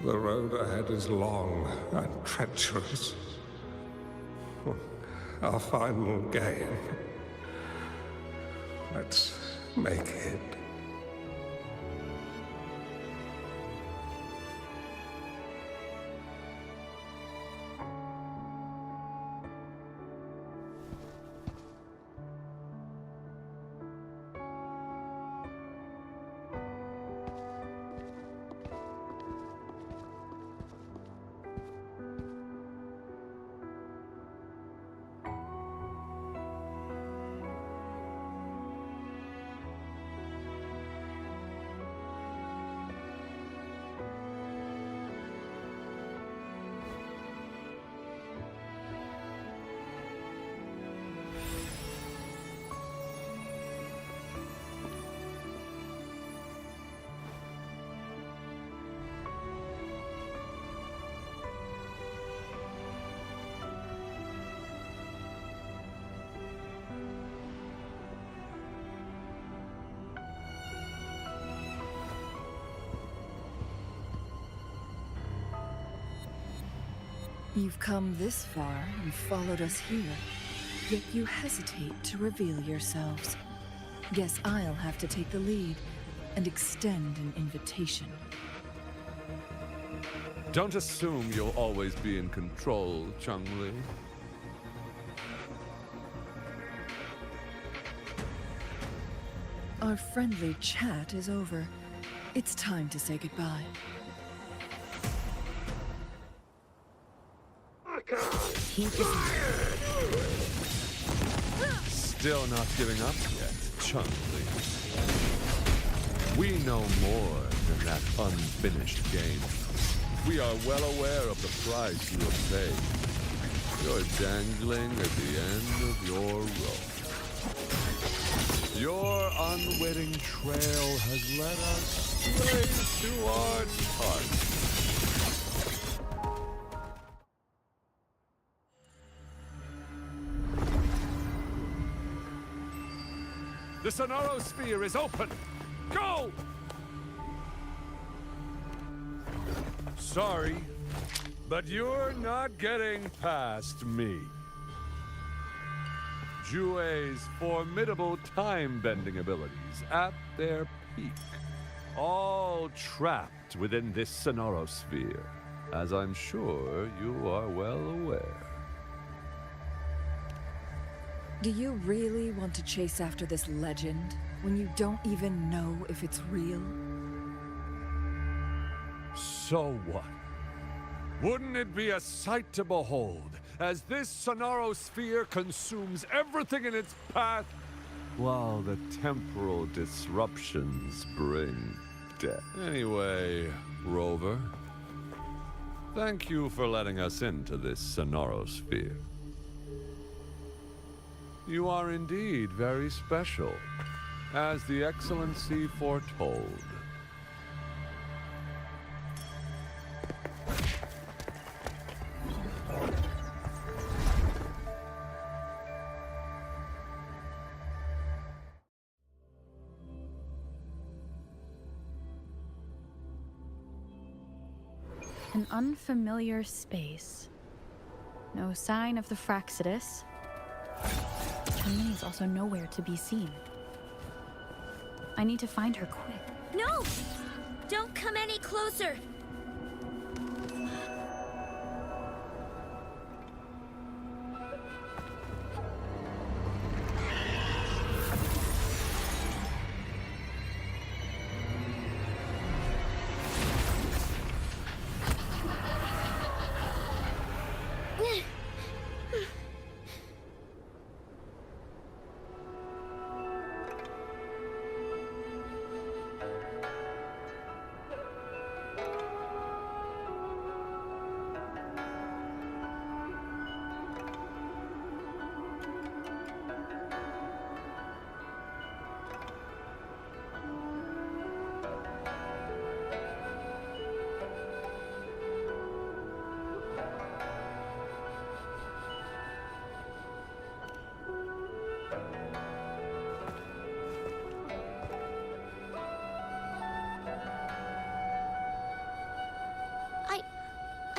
The road ahead is long and treacherous. Our final game. Let's make it. You've come this far and followed us here, yet you hesitate to reveal yourselves. Guess I'll have to take the lead and extend an invitation. Don't assume you'll always be in control, Changli. Our friendly chat is over. It's time to say goodbye. Still not giving up yet, Changli. We know more than that unfinished game. We are well aware of the price you have paid. You're dangling at the end of your rope. Your unwitting trail has led us straight to our target. The Sonoro Sphere is open! Go! Sorry, but you're not getting past me. Jue's formidable time-bending abilities at their peak. All trapped within this Sonoro Sphere, as I'm sure you are well aware. Do you really want to chase after this legend when you don't even know if it's real? So what? Wouldn't it be a sight to behold as this Sonoro Sphere consumes everything in its path while the temporal disruptions bring death? Anyway, Rover, Thank you for letting us into this sonorosphere. You are indeed very special, as the Excellency foretold. An unfamiliar space. No sign of the Fraxidus. Chun-Li is also nowhere to be seen. I need to find her quick. No! Don't come any closer!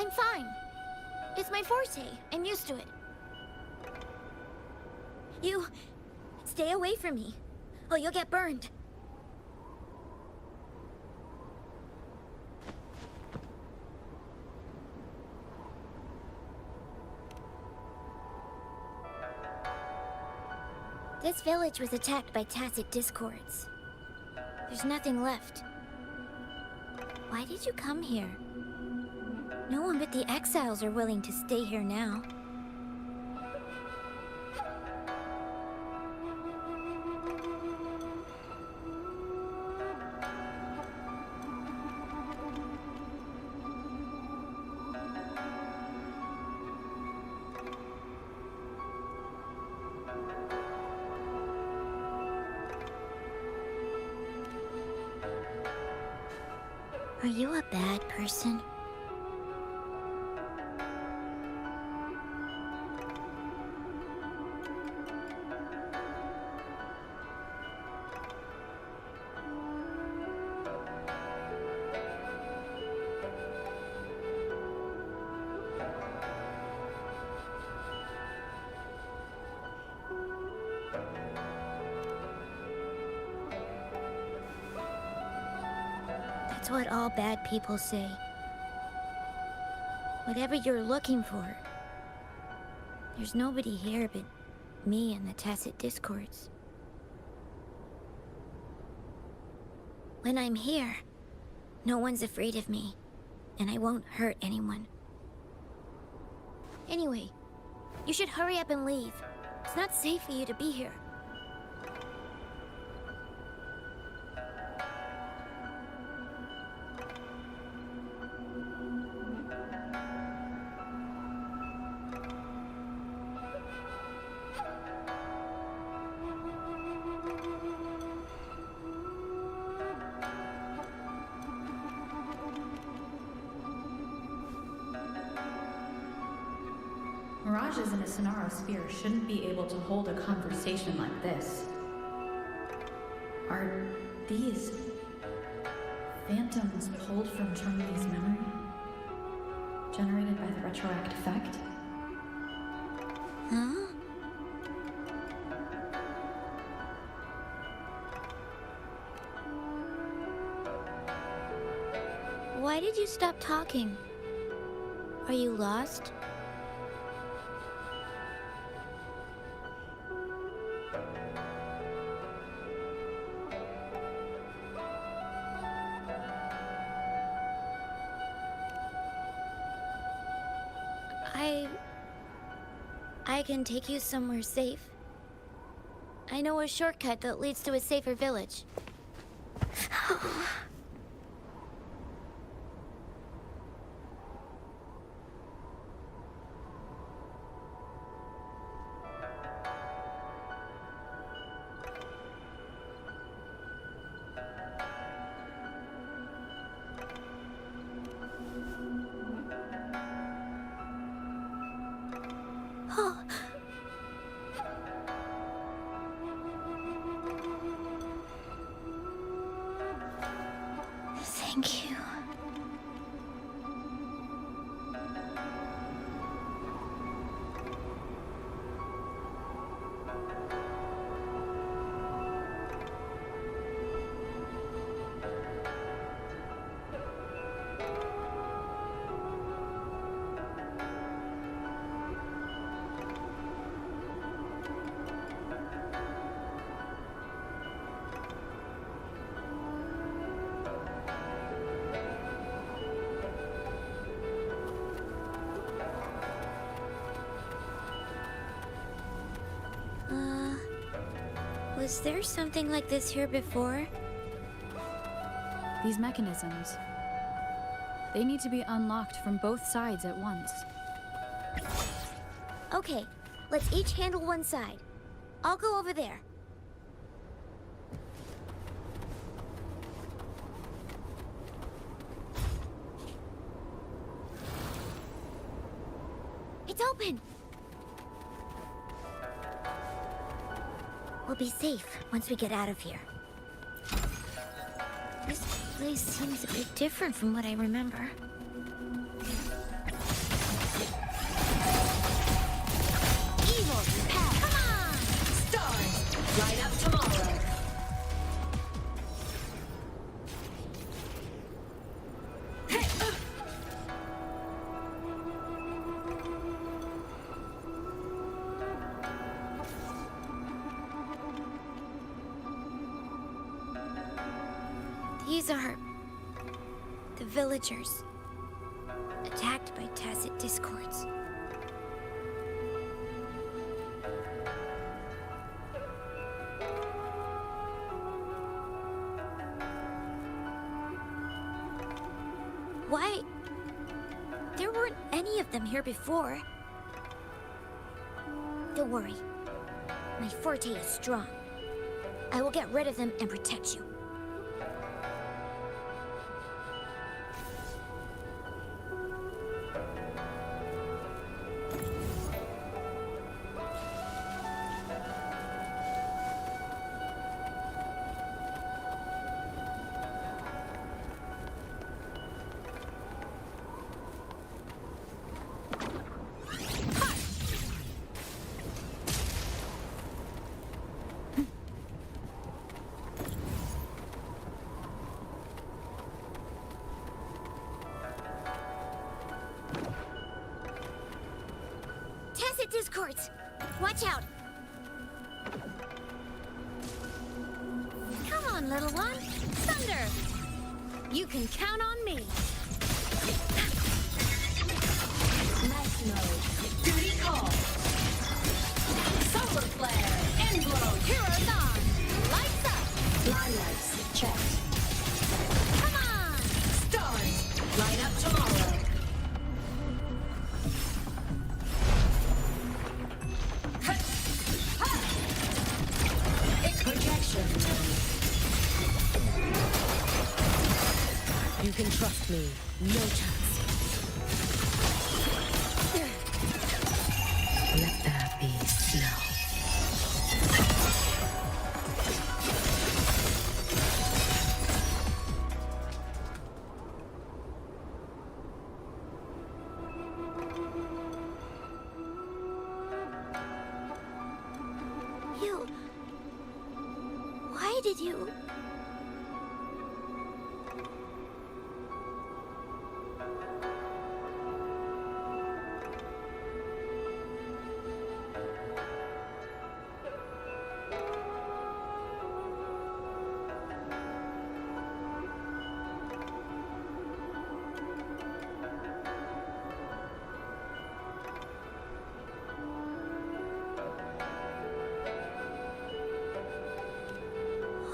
I'm fine. It's my forte. I'm used to it. You... stay away from me. Oh, you'll get burned. This village was attacked by tacit discords. There's nothing left. Why did you come here? No one but the exiles are willing to stay here now. Are you a bad person? That's what all bad people say. Whatever you're looking for, there's nobody here but me and the tacit discords. When I'm here, no one's afraid of me, and I won't hurt anyone. Anyway, you should hurry up and leave. It's not safe for you to be here. Mirages in a sonorosphere shouldn't be able to hold a conversation like this. Are these phantoms pulled from Chun-Li's memory? Generated by the retroact effect? Huh? Why did you stop talking? Are you lost? I can take you somewhere safe. I know a shortcut that leads to a safer village. Thank you. Was there something like this here before? These mechanisms. They need to be unlocked from both sides at once. Okay, let's each handle one side. I'll go over there. It's open! We'll be safe once we get out of here. This place seems a bit different from what I remember. Evil repel! Come on! Stars, light up tomorrow! These are the villagers, attacked by tacit discords. Why? There weren't any of them here before. Don't worry. My forte is strong. I will get rid of them and protect you. Discords! Watch out! Come on, little one! Thunder! You can count on me! Max mode. Duty call! Solar flare! End blow! Heroes on! Lights up! Line lights checked. Come on! Stars! Light up tomorrow! You can trust me. No chance. Let there be snow. Why did you...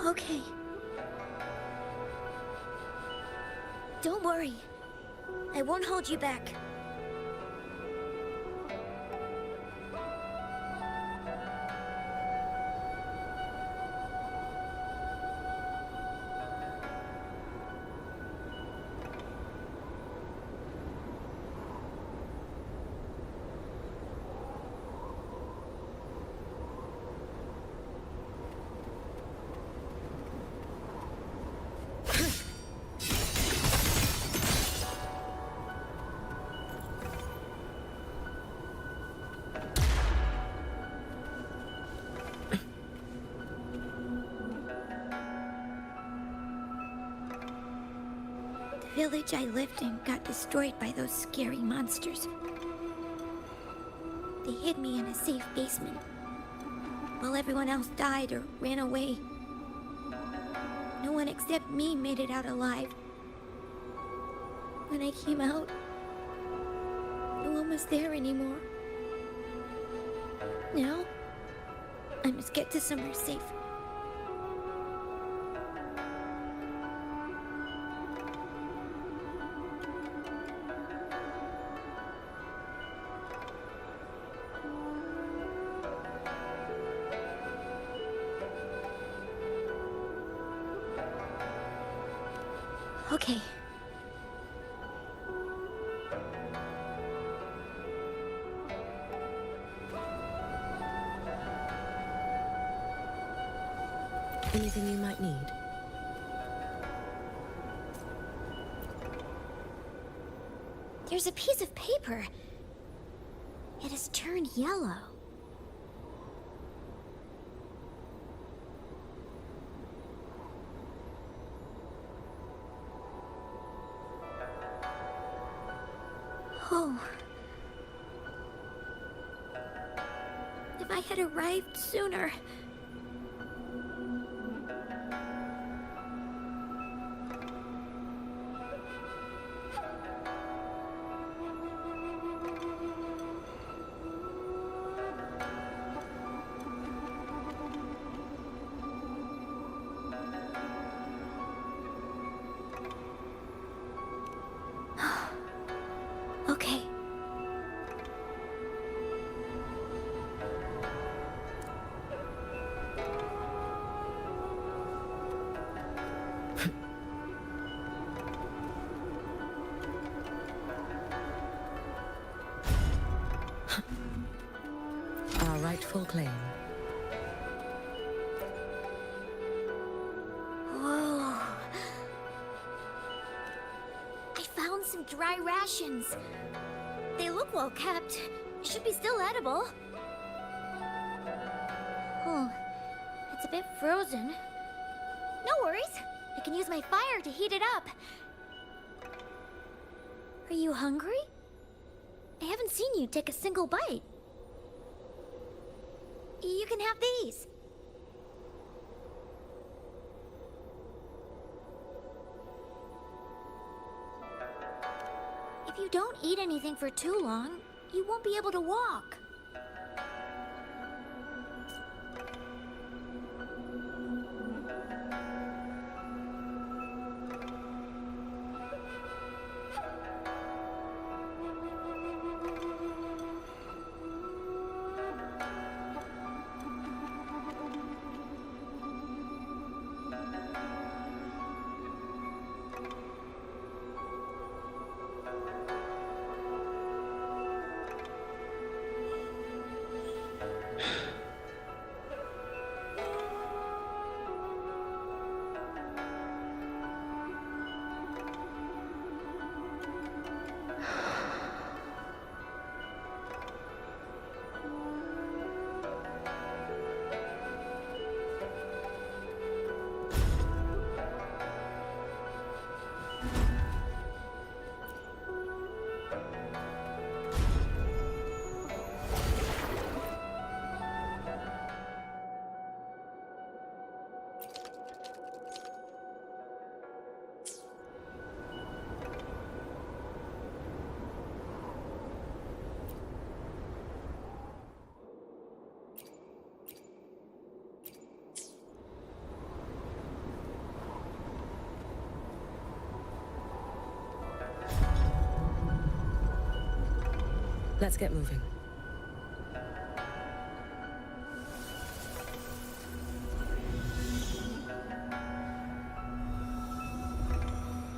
Okay. Don't worry. I won't hold you back. village I lived in got destroyed by those scary monsters. They hid me in a safe basement, while everyone else died or ran away. No one except me made it out alive. When I came out, no one was there anymore. Now, I must get to somewhere safe. Okay. Anything you might need? There's a piece of paper. It has turned yellow. Oh. If I had arrived sooner. Okay. Our rightful claim. Whoa. I found some dry rations. They look well kept. Should be still edible. Oh, it's a bit frozen. No worries. I can use my fire to heat it up. Are you hungry? I haven't seen you take a single bite. You can have these. If you don't eat anything for too long, you won't be able to walk. Let's get moving.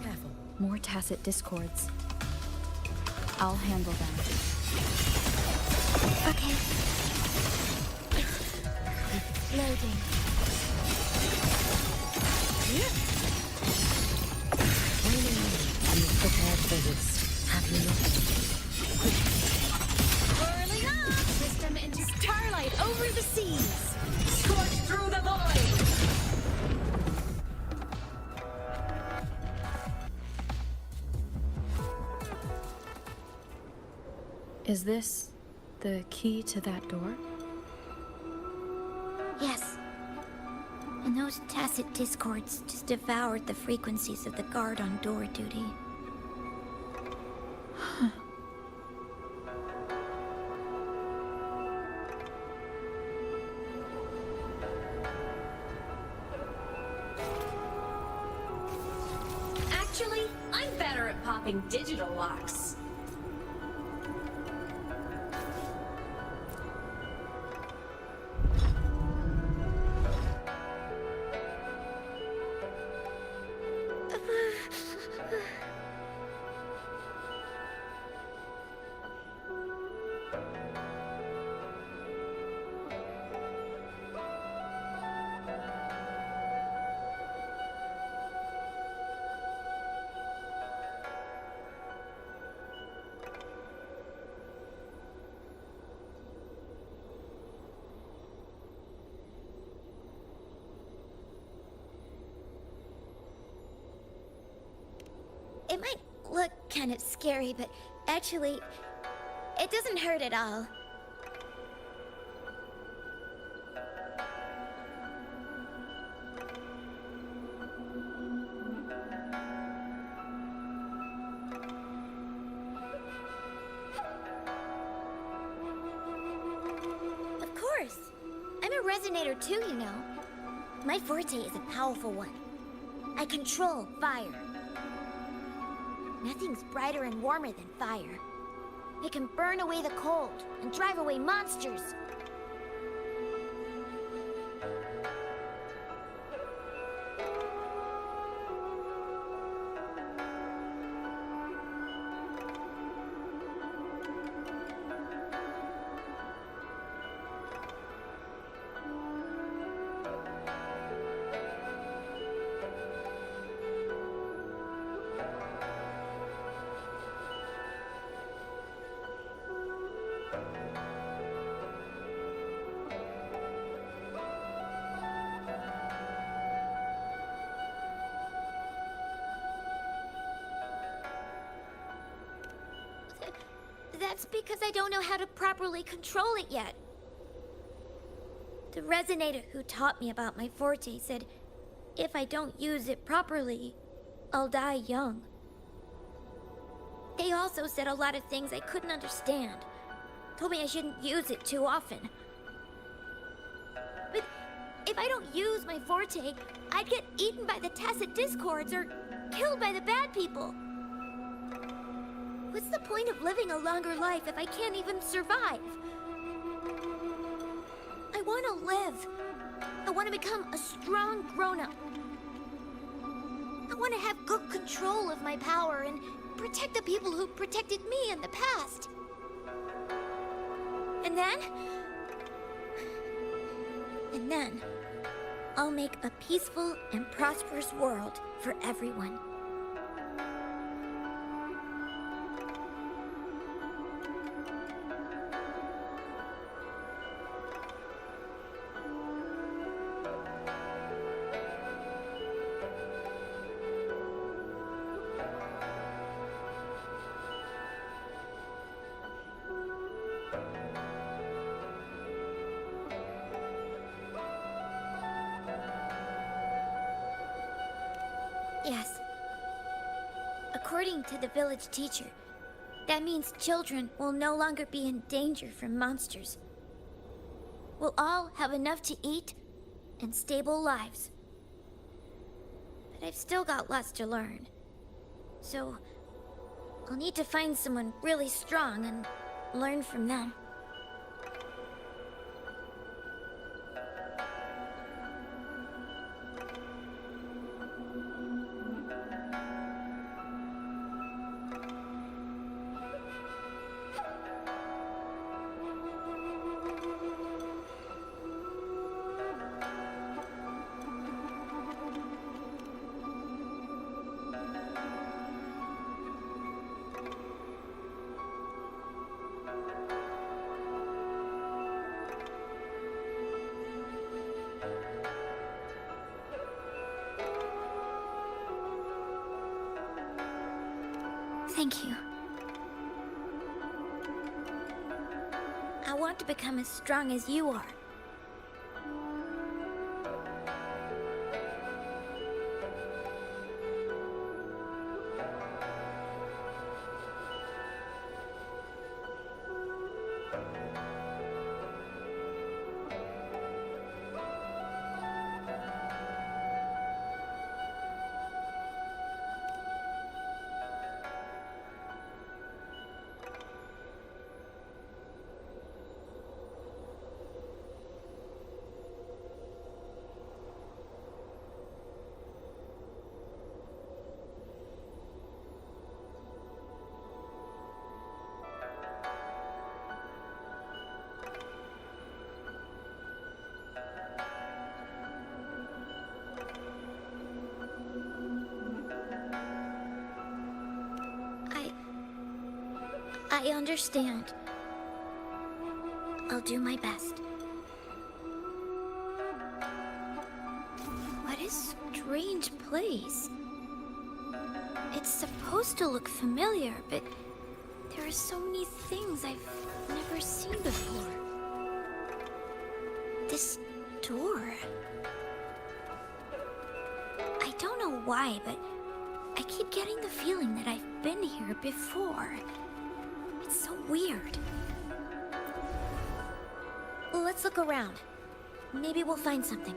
Careful. More tacit discords. I'll handle them. Okay. Loading. You've prepared for this, have you not? Whirling up! System into starlight over the seas! Scorch through the void! Is this the key to that door? Yes. And those tacit discords just devoured the frequencies of the guard on door duty. Actually, I'm better at popping digital locks. It might look kind of scary, but actually, it doesn't hurt at all. Of course. I'm a resonator too, you know. My forte is a powerful one. I control fire. Nothing's brighter and warmer than fire. It can burn away the cold and drive away monsters. That's because I don't know how to properly control it yet. The resonator who taught me about my forte said if I don't use it properly, I'll die young. They also said a lot of things I couldn't understand. Told me I shouldn't use it too often. But if I don't use my forte, I'd get eaten by the tacit discords or killed by the bad people. What's the point of living a longer life if I can't even survive? I want to live. I want to become a strong grown-up. I want to have good control of my power and protect the people who protected me in the past. And then, I'll make a peaceful and prosperous world for everyone. Yes. According to the village teacher, that means children will no longer be in danger from monsters. We'll all have enough to eat and stable lives. But I've still got lots to learn. So, I'll need to find someone really strong and learn from them. Thank you. want to become as strong as you are. I understand. I'll do my best. What a strange place. It's supposed to look familiar, but there are so many things I've never seen before. This door. I don't know why, but I keep getting the feeling that I've been here before. It's so weird. Let's look around. Maybe we'll find something.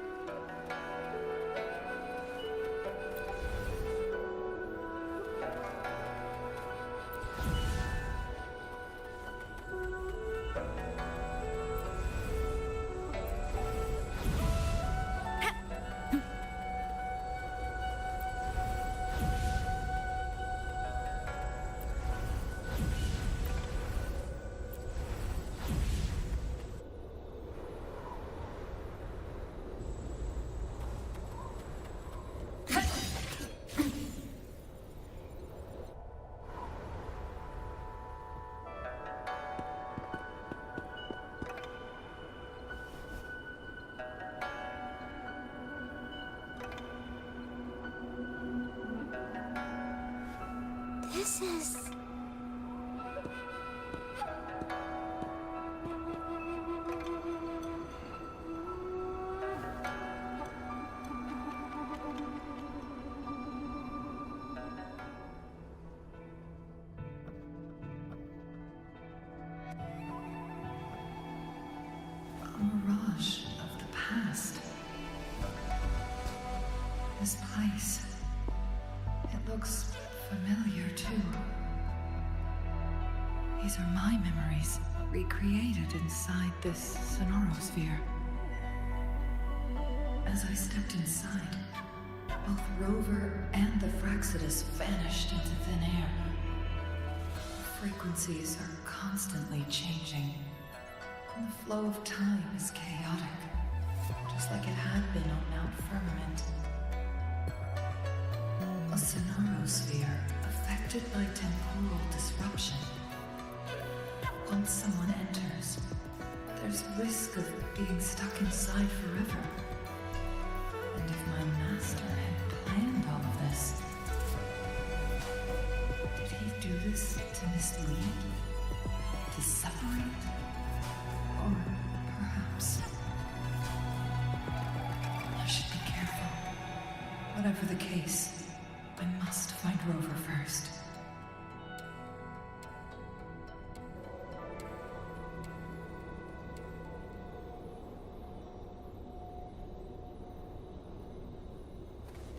This is... A mirage of the past. This place. It looks familiar, too. These are my memories, recreated inside this sonorosphere. As I stepped inside, both Rover and the Fraxidus vanished into thin air. The frequencies are constantly changing, and the flow of time is chaotic, just like it had been on Mount Firmament. A sonorosphere affected by temporal disruption. Once someone enters, there's risk of being stuck inside forever. And if my master had planned all of this, did he do this to mislead? To separate? Or perhaps... I should be careful. Whatever the case, I must find Rover first.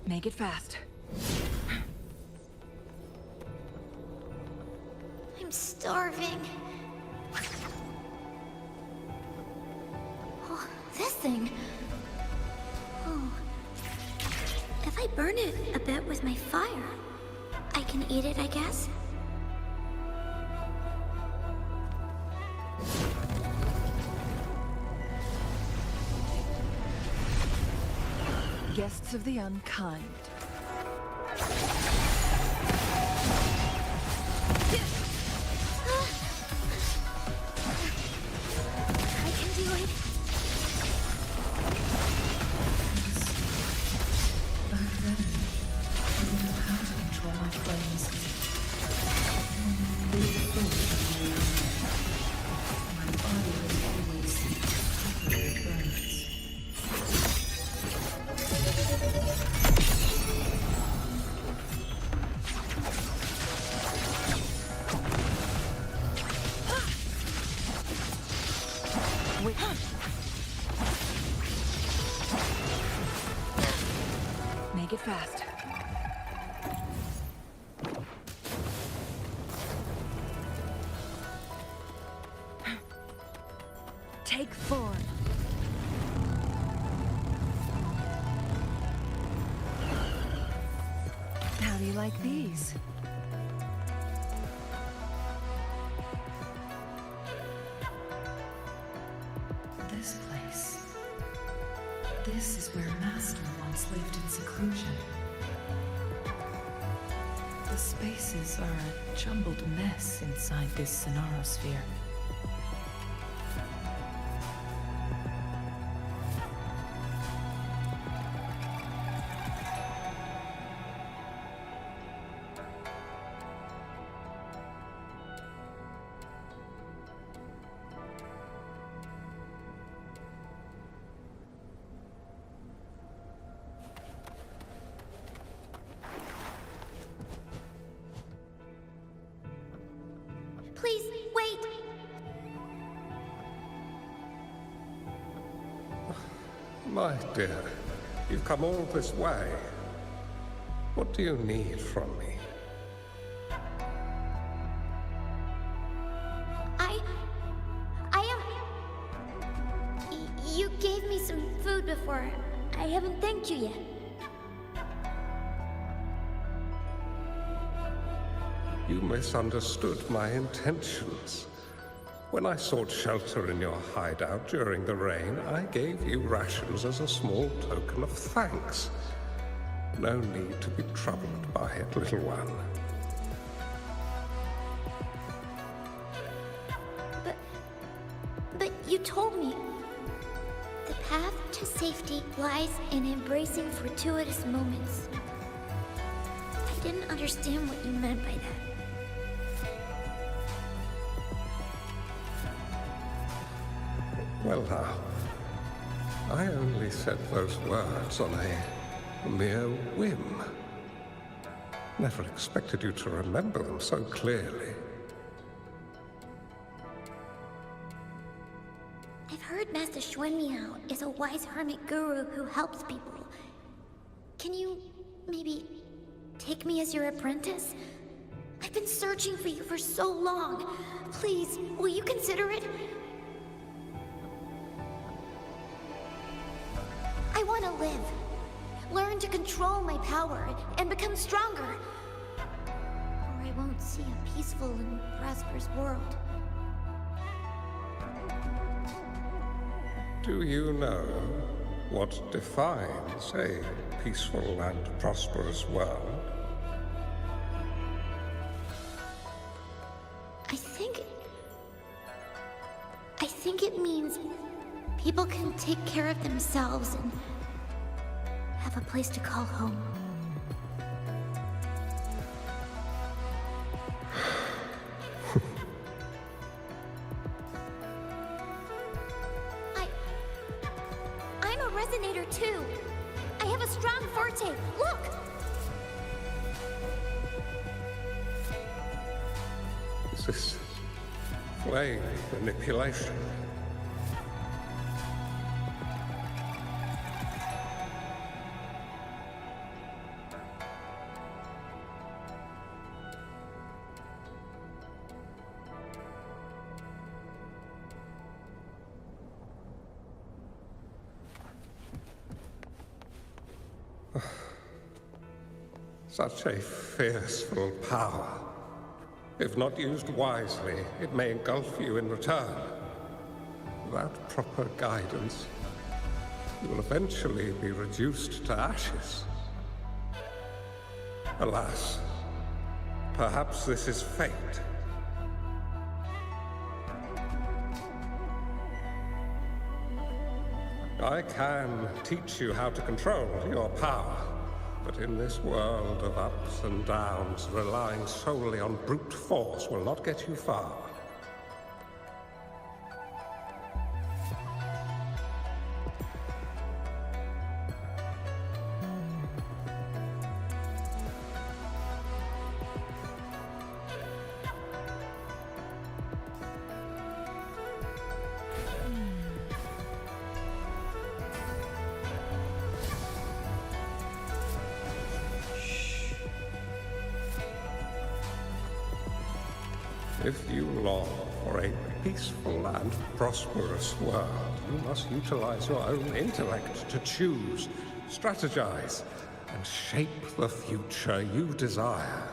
Make it fast. I'm starving. Oh, this thing. Oh. If I burn it a bit with my fire, I can eat it, I guess? Guests of the unkind. I can do it. Back then, I didn't know how to control my flames. My body was Make it fast. Take 4. How do you like these? This place. This is where Master once lived in seclusion. The spaces are a jumbled mess inside this Sonarosphere. Please, wait! My dear, you've come all this way. What do you need from me? You gave me some food before. I haven't thanked you yet. You misunderstood my intentions. When I sought shelter in your hideout during the rain, I gave you rations as a small token of thanks. No need to be troubled by it, little one. But you told me the path to safety lies in embracing fortuitous moments. I didn't understand what you meant by that. Well now, I only said those words on a mere whim. Never expected you to remember them so clearly. I've heard Master Xuanmiao is a wise hermit guru who helps people. Can you maybe take me as your apprentice? I've been searching for you for so long. Please, will you consider it? I want to live. Learn to control my power and become stronger. Or I won't see a peaceful and prosperous world. Do you know what defines a peaceful and prosperous world? I think it means people can take care of themselves and have a place to call home. I'm a resonator too. I have a strong forte. Look! Is this flame manipulation? Such a fearful power. If not used wisely, it may engulf you in return. Without proper guidance, you will eventually be reduced to ashes. Alas, perhaps this is fate. I can teach you how to control your power. But in this world of ups and downs, relying solely on brute force will not get you far. If you long for a peaceful and prosperous world, you must utilize your own intellect to choose, strategize, and shape the future you desire.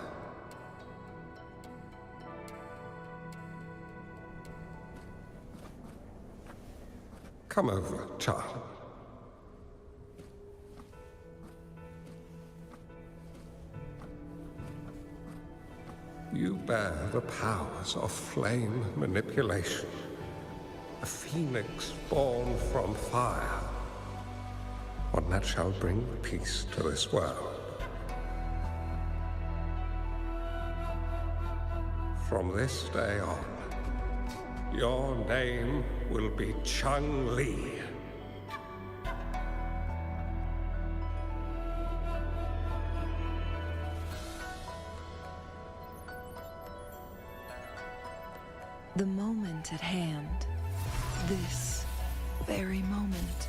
Come over, child. You bear the powers of flame manipulation, a phoenix born from fire, one that shall bring peace to this world. From this day on, your name will be Chung-Li. The moment at hand, this very moment,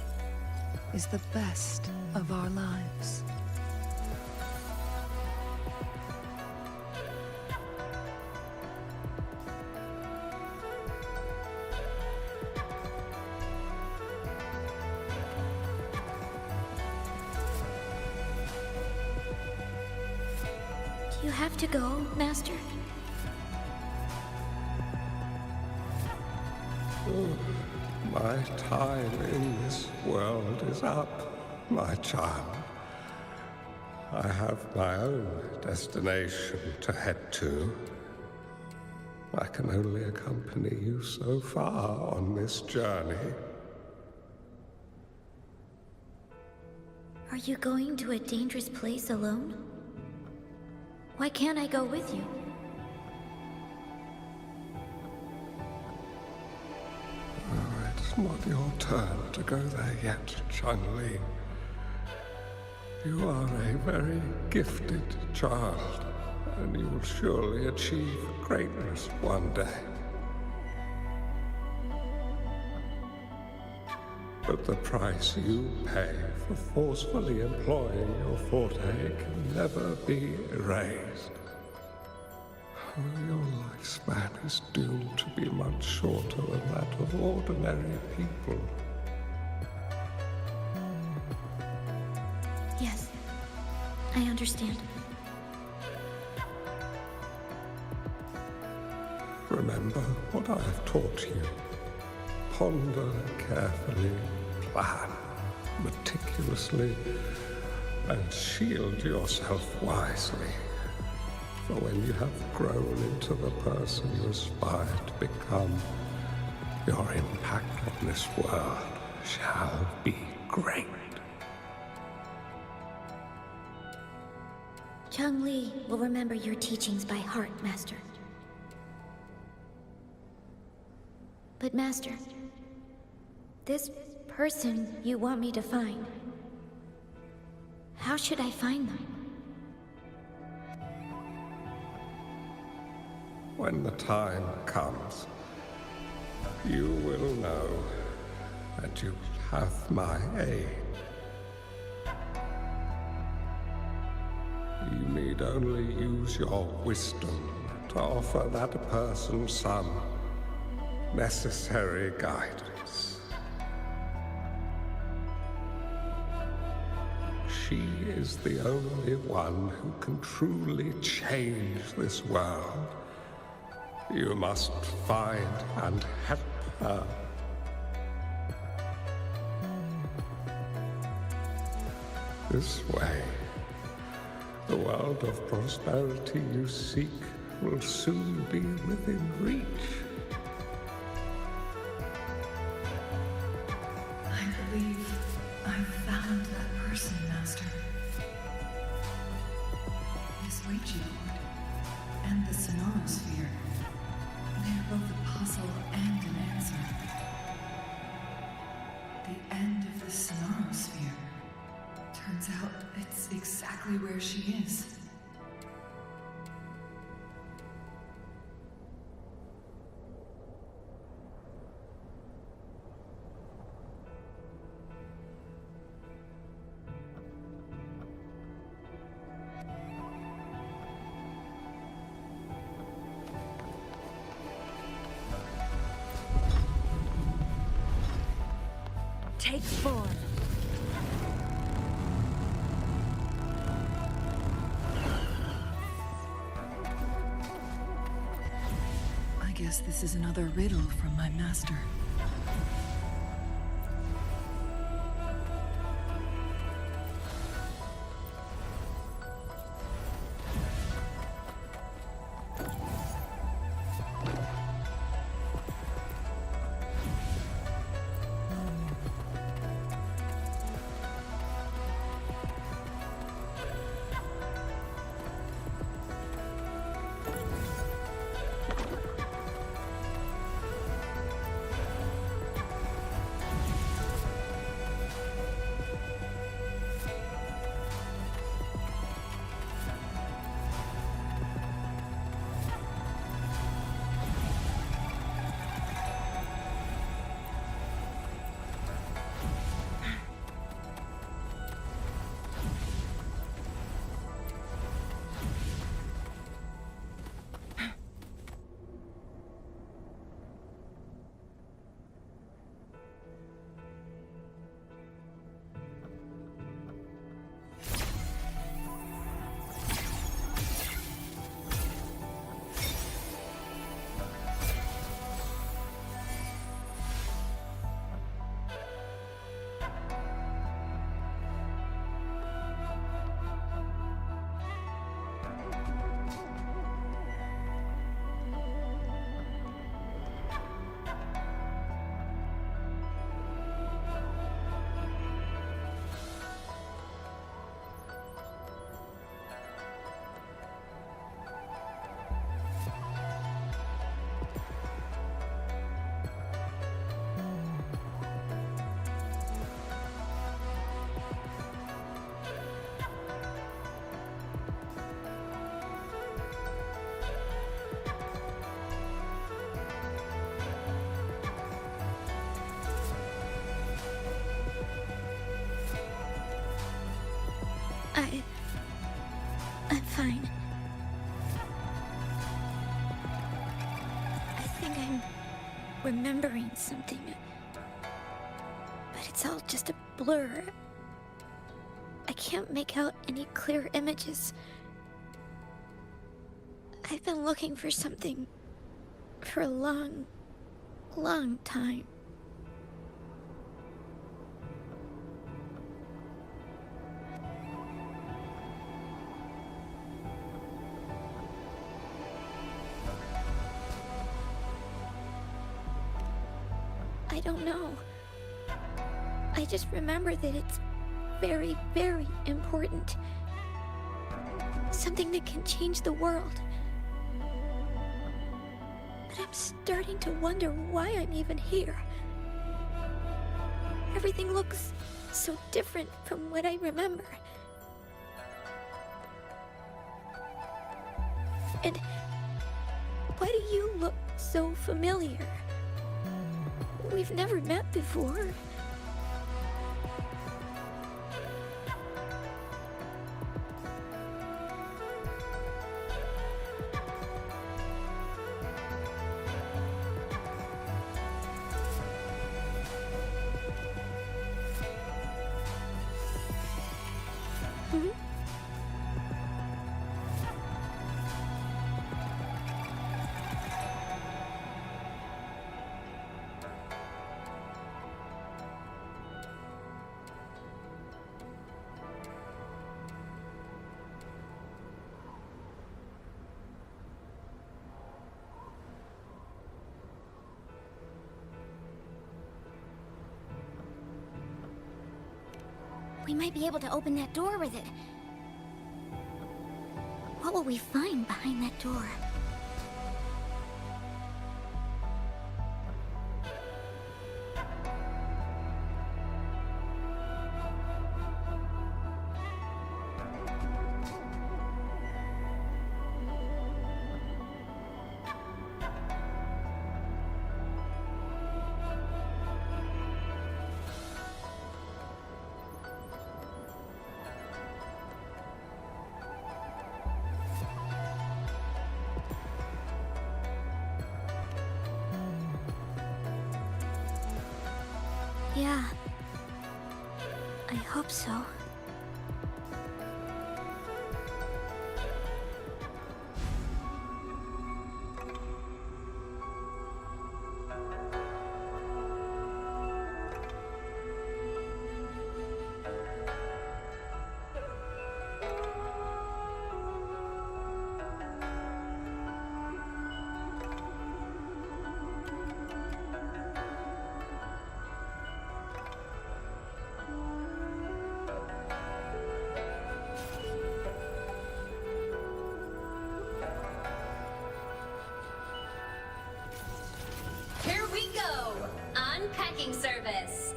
is the best of our lives. Do you have to go, Master? My time in this world is up, my child. I have my own destination to head to. I can only accompany you so far on this journey. Are you going to a dangerous place alone? Why can't I go with you? It's not your turn to go there yet, Chung-Li. You are a very gifted child, and you will surely achieve greatness one day. But the price you pay for forcefully employing your forte can never be erased. Your lifespan is doomed to be much shorter than that of ordinary people. Yes, I understand. Remember what I have taught you. Ponder carefully, plan meticulously, and shield yourself wisely. For when you have grown into the person you aspire to become, your impact on this world shall be great. Chung-Li will remember your teachings by heart, Master. But Master, this person you want me to find, how should I find them? When the time comes, you will know, and you have my aid. You need only use your wisdom to offer that person some necessary guidance. She is the only one who can truly change this world. You must find and help her. This way, the world of prosperity you seek will soon be within reach. I believe I've found that person, Master. This Ouija board and the Sonorosphere. They're both a puzzle and an answer. The end of the Sonorosphere. Turns out it's exactly where she is. take form. I guess this is another riddle from my master. I'm fine. I think I'm remembering something. But it's all just a blur. I can't make out any clear images. I've been looking for something for a long, long time. I don't know. I just remember that it's very, very important. Something that can change the world. But I'm starting to wonder why I'm even here. Everything looks so different from what I remember. And why do you look so familiar? We've never met before. We might be able to open that door with it. What will we find behind that door? Yeah, hope so. Here we go! Unpacking service!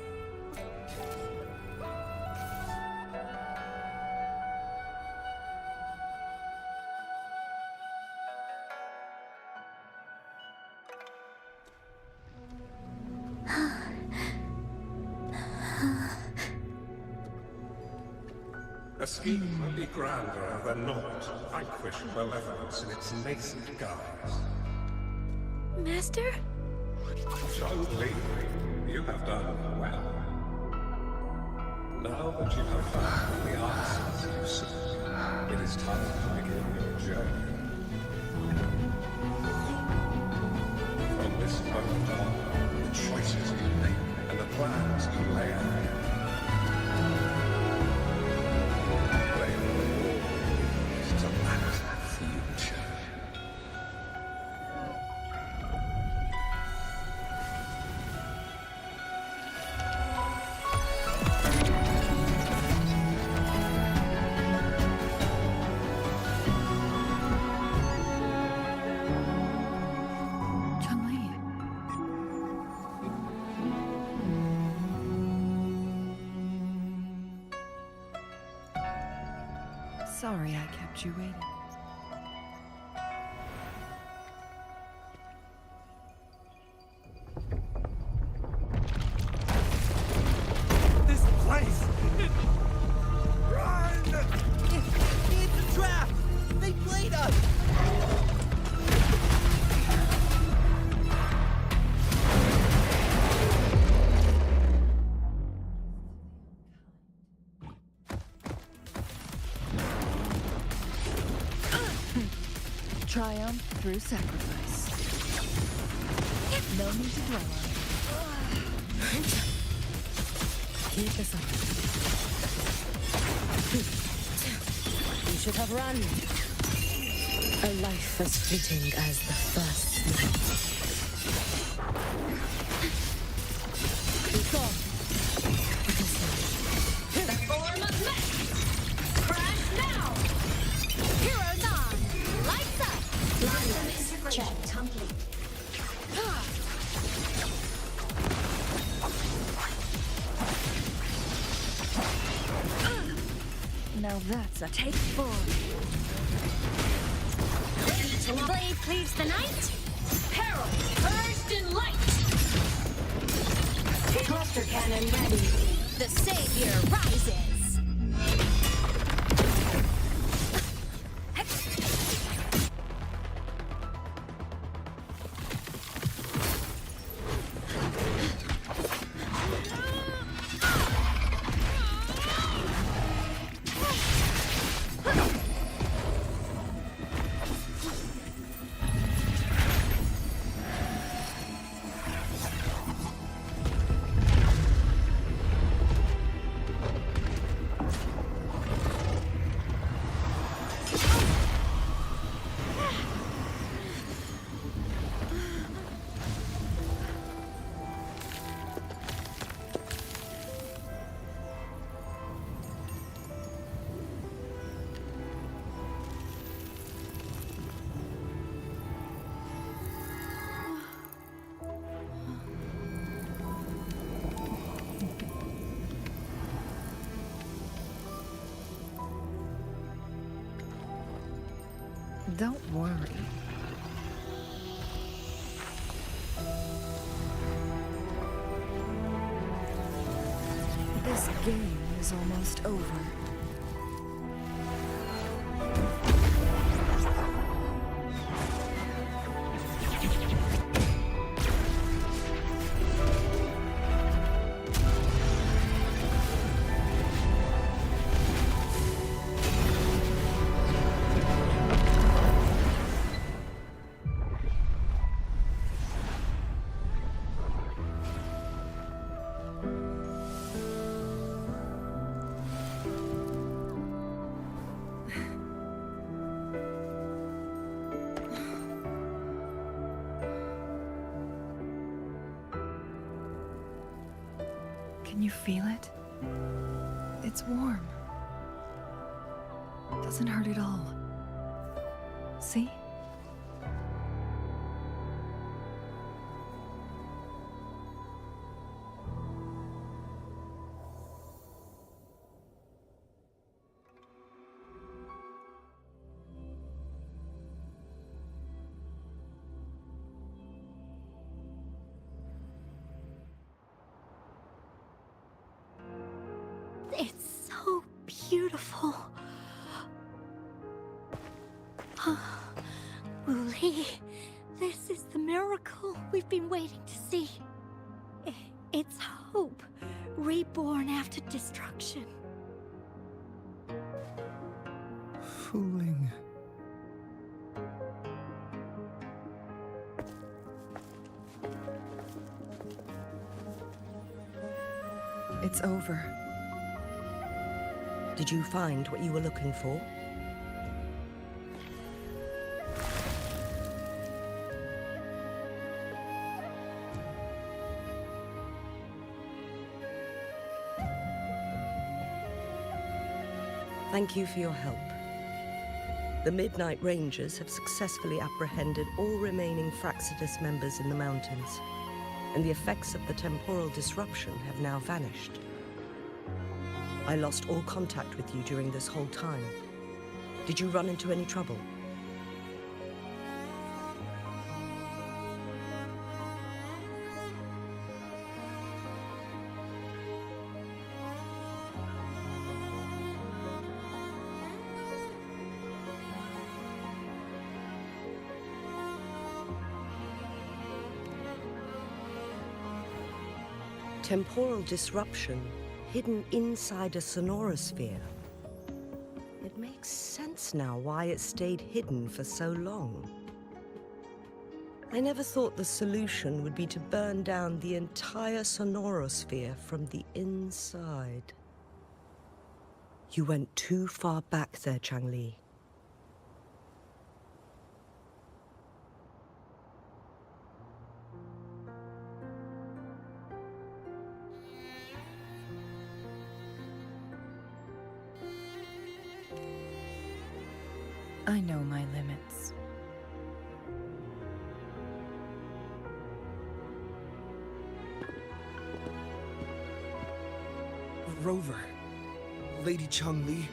A scheme might be grander than not. Vanquish malevolence in its nascent guise. Master? Young lady, you have done well. Now that you have found the answers you seek, it is time to begin your journey. From this moment on, the choices you make and the plans you lay out play a role to that future. Sorry I kept you waiting. This place! Run! It's a trap! They played us! Triumph through sacrifice. No need to dwell on it. Keep this up. You should have run. A life as fleeting as the first night. Keep on. The form of mech! Crash now! Heroes on! Lights up! Line check complete. Now that's a take four. Blade cleaves the night. Peril purged in light. Cluster cannon ready. The savior rises. Don't worry. This game is almost over. Can you feel it? It's warm. Doesn't hurt at all. See? It's so beautiful. Wooly, this is the miracle we've been waiting to see. It's hope, reborn after destruction. Fooling. It's over. Did you find what you were looking for? Thank you for your help. The Midnight Rangers have successfully apprehended all remaining Fraxidus members in the mountains, and the effects of the temporal disruption have now vanished. I lost all contact with you during this whole time. Did you run into any trouble? Temporal disruption hidden inside a sonorosphere. It makes sense now why it stayed hidden for so long. I never thought the solution would be to burn down the entire sonorosphere from the inside. You went too far back there, Changli. I know my limits. Rover. Lady Changli.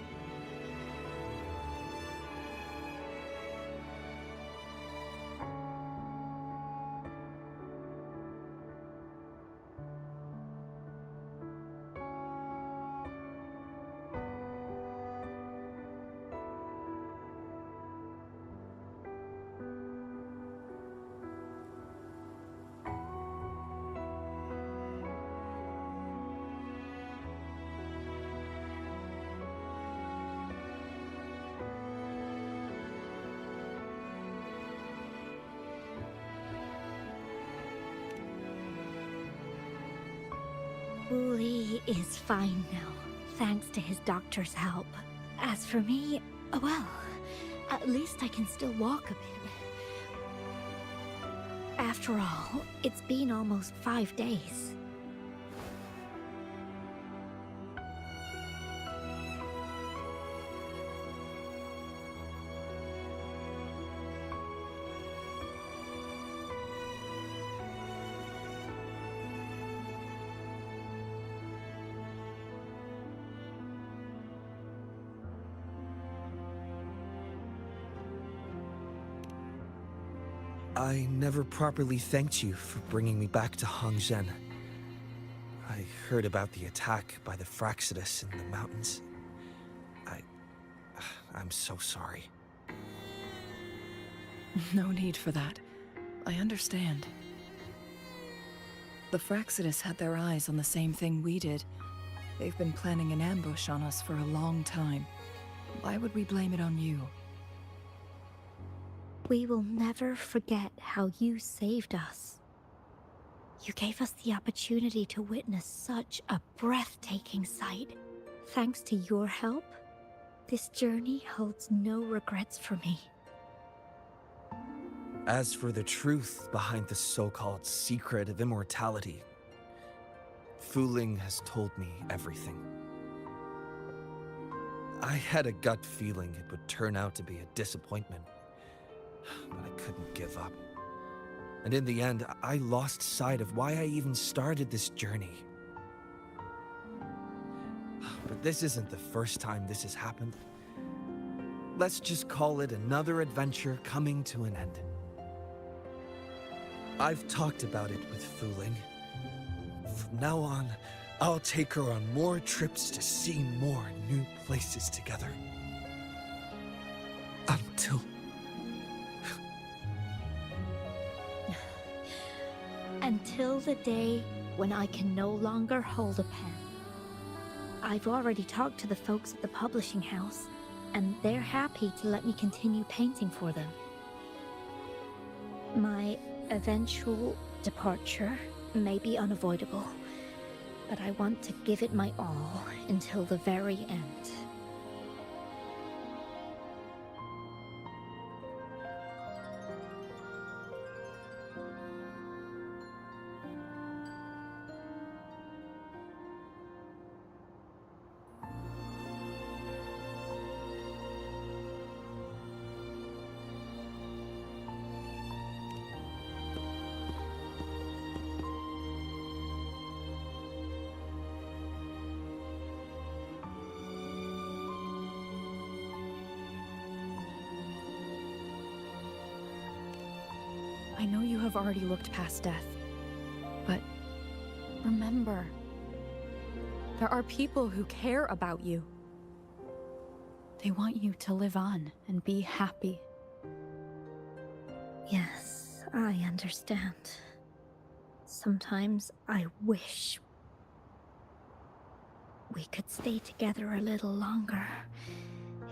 Wooly is fine now, thanks to his doctor's help. As for me, well, at least I can still walk a bit. After all, it's been almost 5 days. I never properly thanked you for bringing me back to Hongzhen. I heard about the attack by the Fraxidus in the mountains. I'm so sorry. No need for that. I understand. The Fraxidus had their eyes on the same thing we did. They've been planning an ambush on us for a long time. Why would we blame it on you? We will never forget how you saved us. You gave us the opportunity to witness such a breathtaking sight. Thanks to your help, this journey holds no regrets for me. As for the truth behind the so-called secret of immortality, Fu Ling has told me everything. I had a gut feeling it would turn out to be a disappointment, but I couldn't give up. And in the end, I lost sight of why I even started this journey. But this isn't the first time this has happened. Let's just call it another adventure coming to an end. I've talked about it with Fu Ling. From now on, I'll take her on more trips to see more new places together. Until... Until the day when I can no longer hold a pen. I've already talked to the folks at the publishing house, and they're happy to let me continue painting for them. My eventual departure may be unavoidable, but I want to give it my all until the very end. I know you have already looked past death, but remember, there are people who care about you. They want you to live on and be happy. Yes, I understand. Sometimes I wish we could stay together a little longer,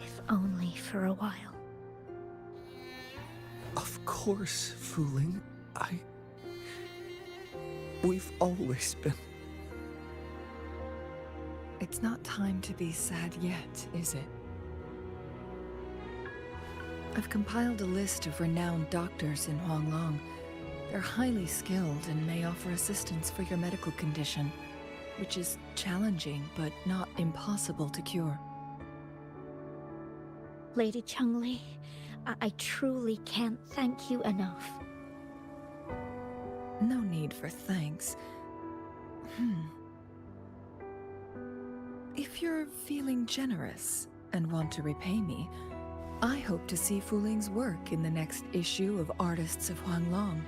if only for a while. Of course, Fu Ling. We've always been... It's not time to be sad yet, is it? I've compiled a list of renowned doctors in Huanglong. They're highly skilled and may offer assistance for your medical condition, which is challenging but not impossible to cure. Lady Changli, I truly can't thank you enough. No need for thanks. If you're feeling generous and want to repay me, I hope to see Fu Ling's work in the next issue of Artists of Huanglong.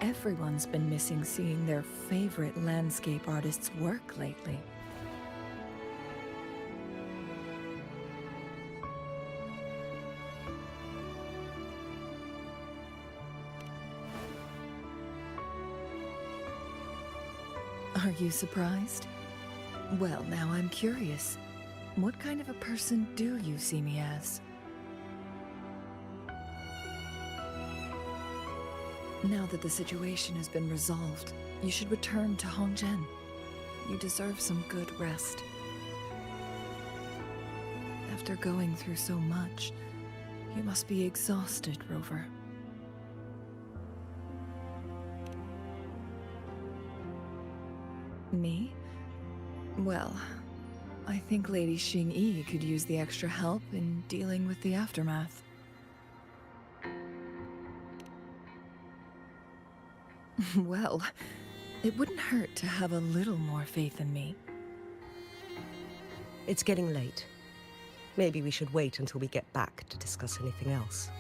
Everyone's been missing seeing their favorite landscape artists work lately. Are you surprised? Well, now I'm curious. What kind of a person do you see me as? Now that the situation has been resolved, you should return to Hongzhen. You deserve some good rest. After going through so much, you must be exhausted, Rover. Me? Well, I think Lady Xingyi could use the extra help in dealing with the aftermath. Well, it wouldn't hurt to have a little more faith in me. It's getting late. Maybe we should wait until we get back to discuss anything else.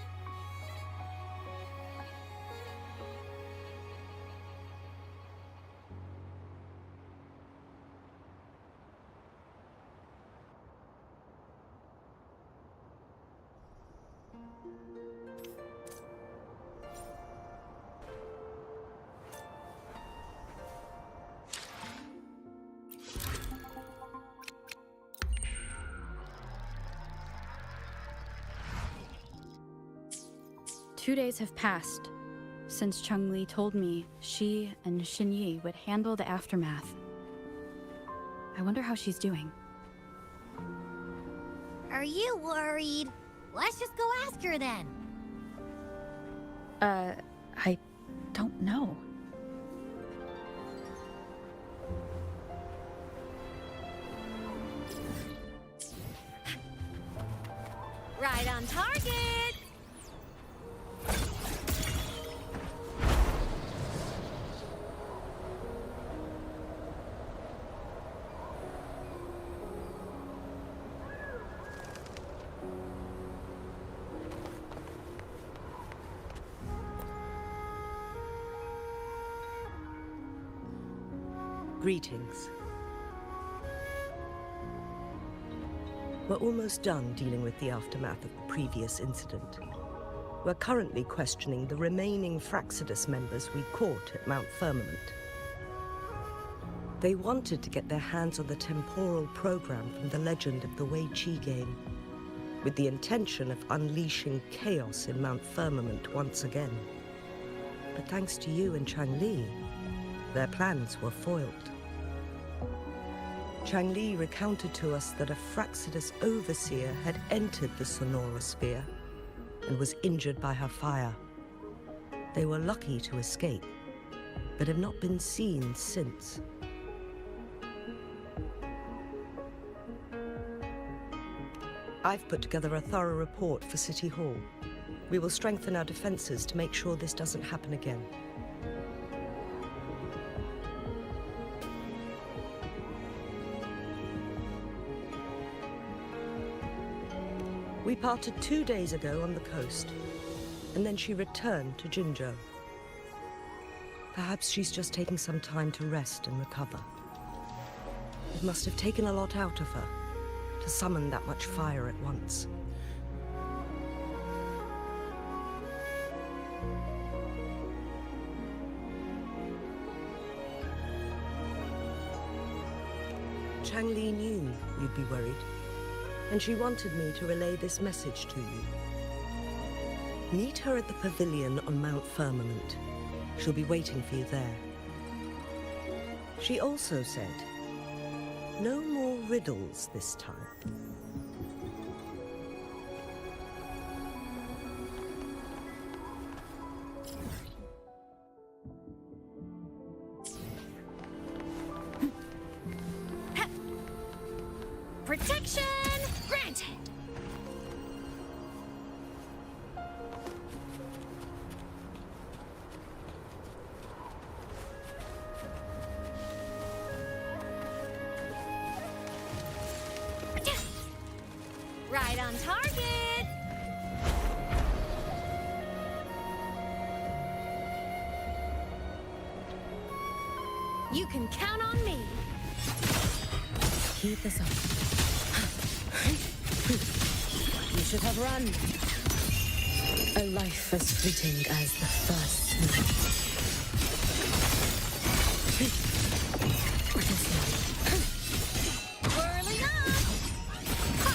Two days have passed since Changli told me she and Xinyi would handle the aftermath. I wonder how she's doing. Are you worried? Let's just go ask her then. I don't know. Right on target! Greetings. We're almost done dealing with the aftermath of the previous incident. We're currently questioning the remaining Fraxidus members we caught at Mount Firmament. They wanted to get their hands on the temporal program from the legend of the Wei Qi game, with the intention of unleashing chaos in Mount Firmament once again. But thanks to you and Chang Li, their plans were foiled. Chang Li recounted to us that a Fraxidus overseer had entered the Sonora sphere and was injured by her fire. They were lucky to escape, but have not been seen since. I've put together a thorough report for City Hall. We will strengthen our defenses to make sure this doesn't happen again. We parted 2 days ago on the coast, and then she returned to Jinzhou. Perhaps she's just taking some time to rest and recover. It must have taken a lot out of her to summon that much fire at once. Chang Li knew you'd be worried, and she wanted me to relay this message to you. Meet her at the pavilion on Mount Firmament. She'll be waiting for you there. She also said, no more riddles this time. Protection granted! Right on target! You can count on me! Keep this up. You should have run. A life as fleeting as the first snow. Whirling up! Ha!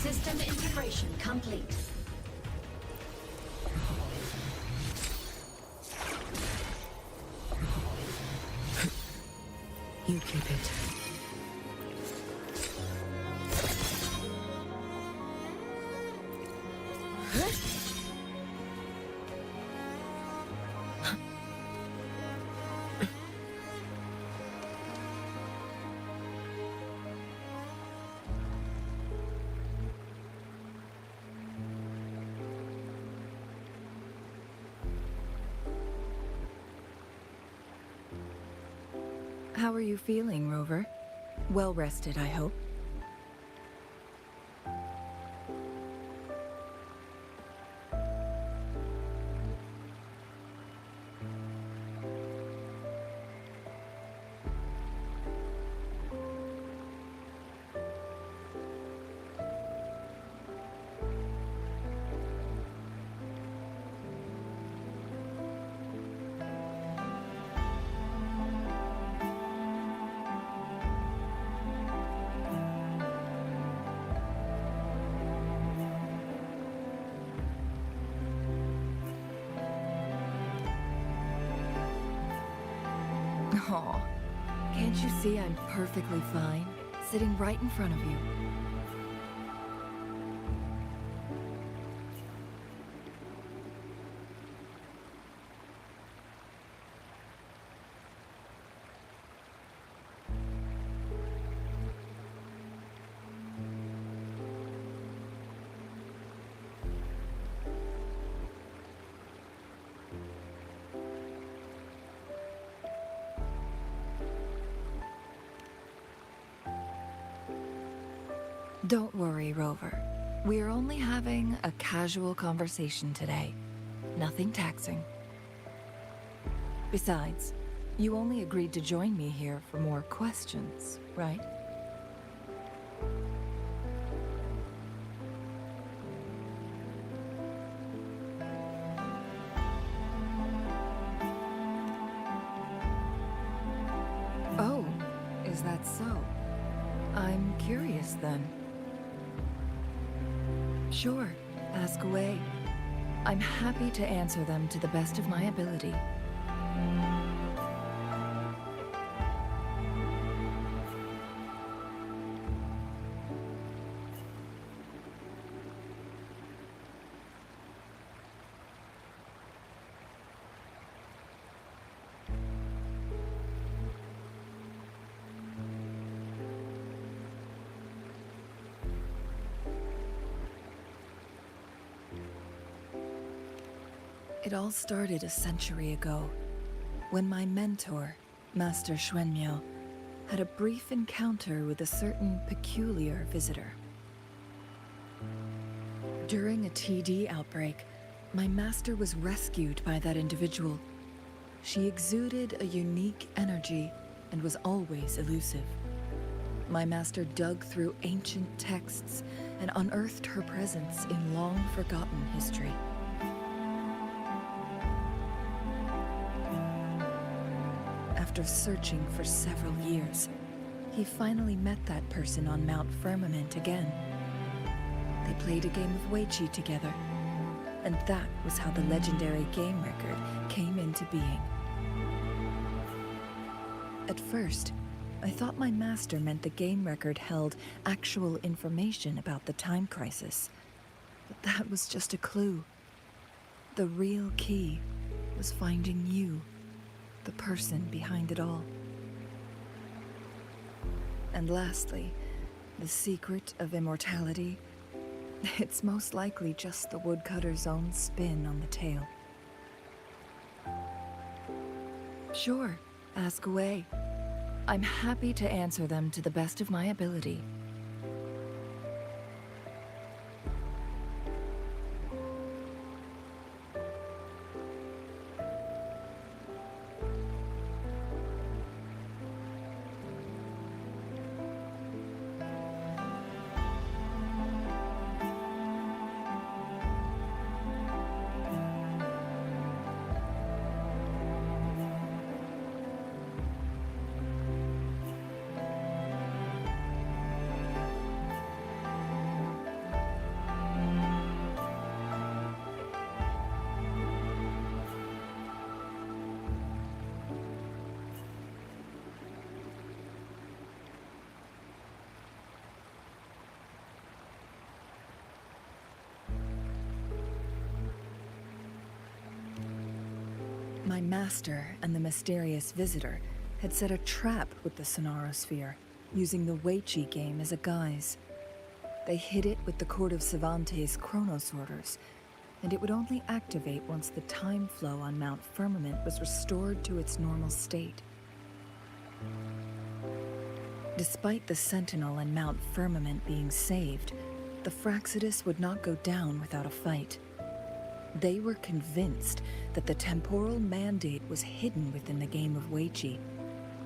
System integration complete. You keep it. How are you feeling, Rover? Well rested, I hope. Aw, can't you see I'm perfectly fine? Sitting right in front of you. Don't worry, Rover. We're only having a casual conversation today. Nothing taxing. Besides, you only agreed to join me here for more questions, right? Oh, is that so? I'm curious then. Sure, ask away. I'm happy to answer them to the best of my ability. It all started a century ago, when my mentor, Master Xuanmiao, had a brief encounter with a certain peculiar visitor. During a TD outbreak, my master was rescued by that individual. She exuded a unique energy and was always elusive. My master dug through ancient texts and unearthed her presence in long-forgotten history. After searching for several years, he finally met that person on Mount Firmament again. They played a game of Weiqi together, and that was how the legendary game record came into being. At first, I thought my master meant the game record held actual information about the time crisis, but that was just a clue. The real key was finding you, the person behind it all. And lastly, the secret of immortality. It's most likely just the woodcutter's own spin on the tale. Sure, ask away. I'm happy to answer them to the best of my ability. My master and the mysterious visitor had set a trap with the Sonarosphere, using the Weiqi game as a guise. They hid it with the Court of Cervantes' chronosorters, and it would only activate once the time flow on Mount Firmament was restored to its normal state. Despite the Sentinel and Mount Firmament being saved, the Fraxidus would not go down without a fight. They were convinced that the temporal mandate was hidden within the game of Weiqi,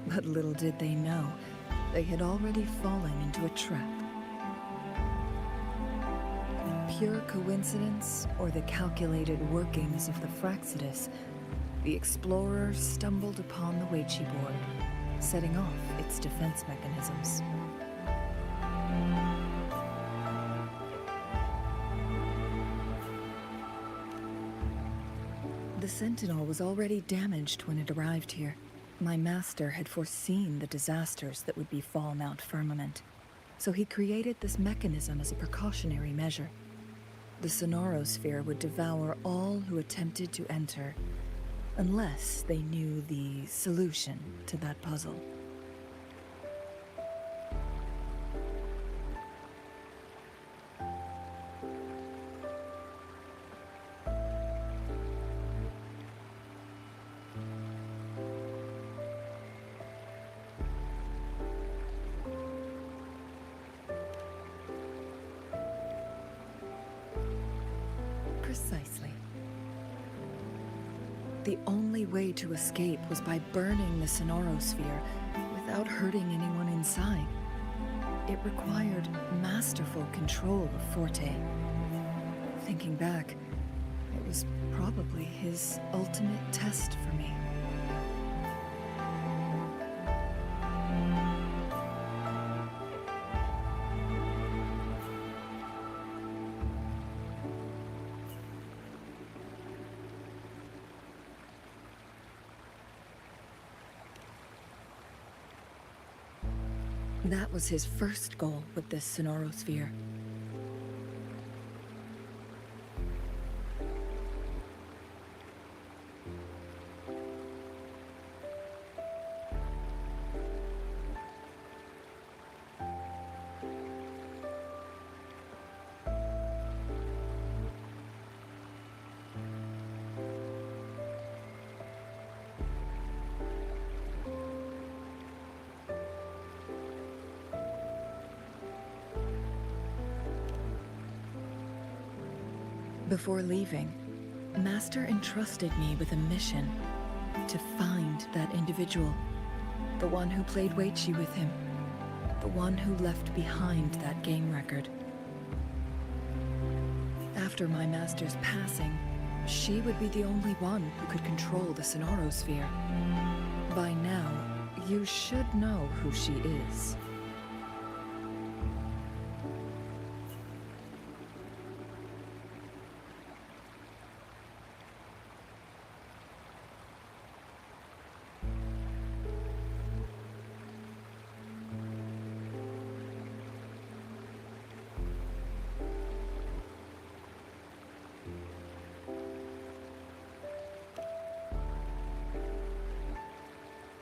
but little did they know, they had already fallen into a trap. Pure coincidence or the calculated workings of the Fraxidus, the explorers stumbled upon the Weiqi board, setting off its defense mechanisms. The Sentinel was already damaged when it arrived here. My master had foreseen the disasters that would befall Mount Firmament, so he created this mechanism as a precautionary measure. The Sonarosphere would devour all who attempted to enter, unless they knew the solution to that puzzle. Precisely. The only way to escape was by burning the Sonorosphere without hurting anyone inside. It required masterful control of Forte. Thinking back, it was probably his ultimate test for me. That was his first goal with this Sonorosphere. Before leaving, Master entrusted me with a mission to find that individual, the one who played Weichi with him, the one who left behind that game record. After my master's passing, she would be the only one who could control the Sonorosphere. By now, you should know who she is.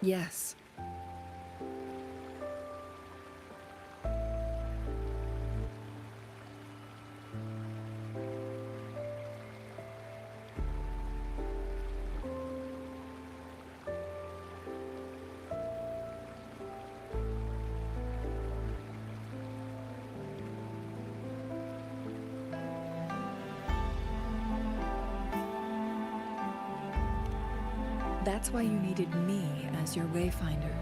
Yes. That's why you needed me as your wayfinder.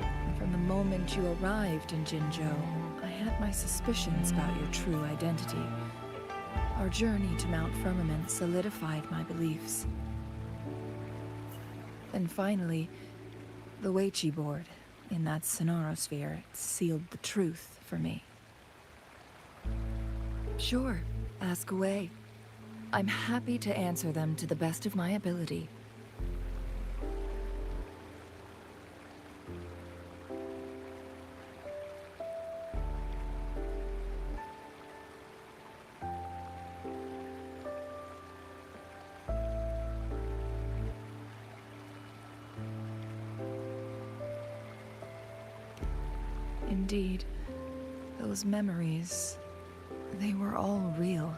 And from the moment you arrived in Jinzhou, I had my suspicions about your true identity. Our journey to Mount Firmament solidified my beliefs. Then finally, the Weichi board in that Sonorosphere sealed the truth for me. Sure. Ask away. I'm happy to answer them to the best of my ability. Indeed, those memories, they were all real.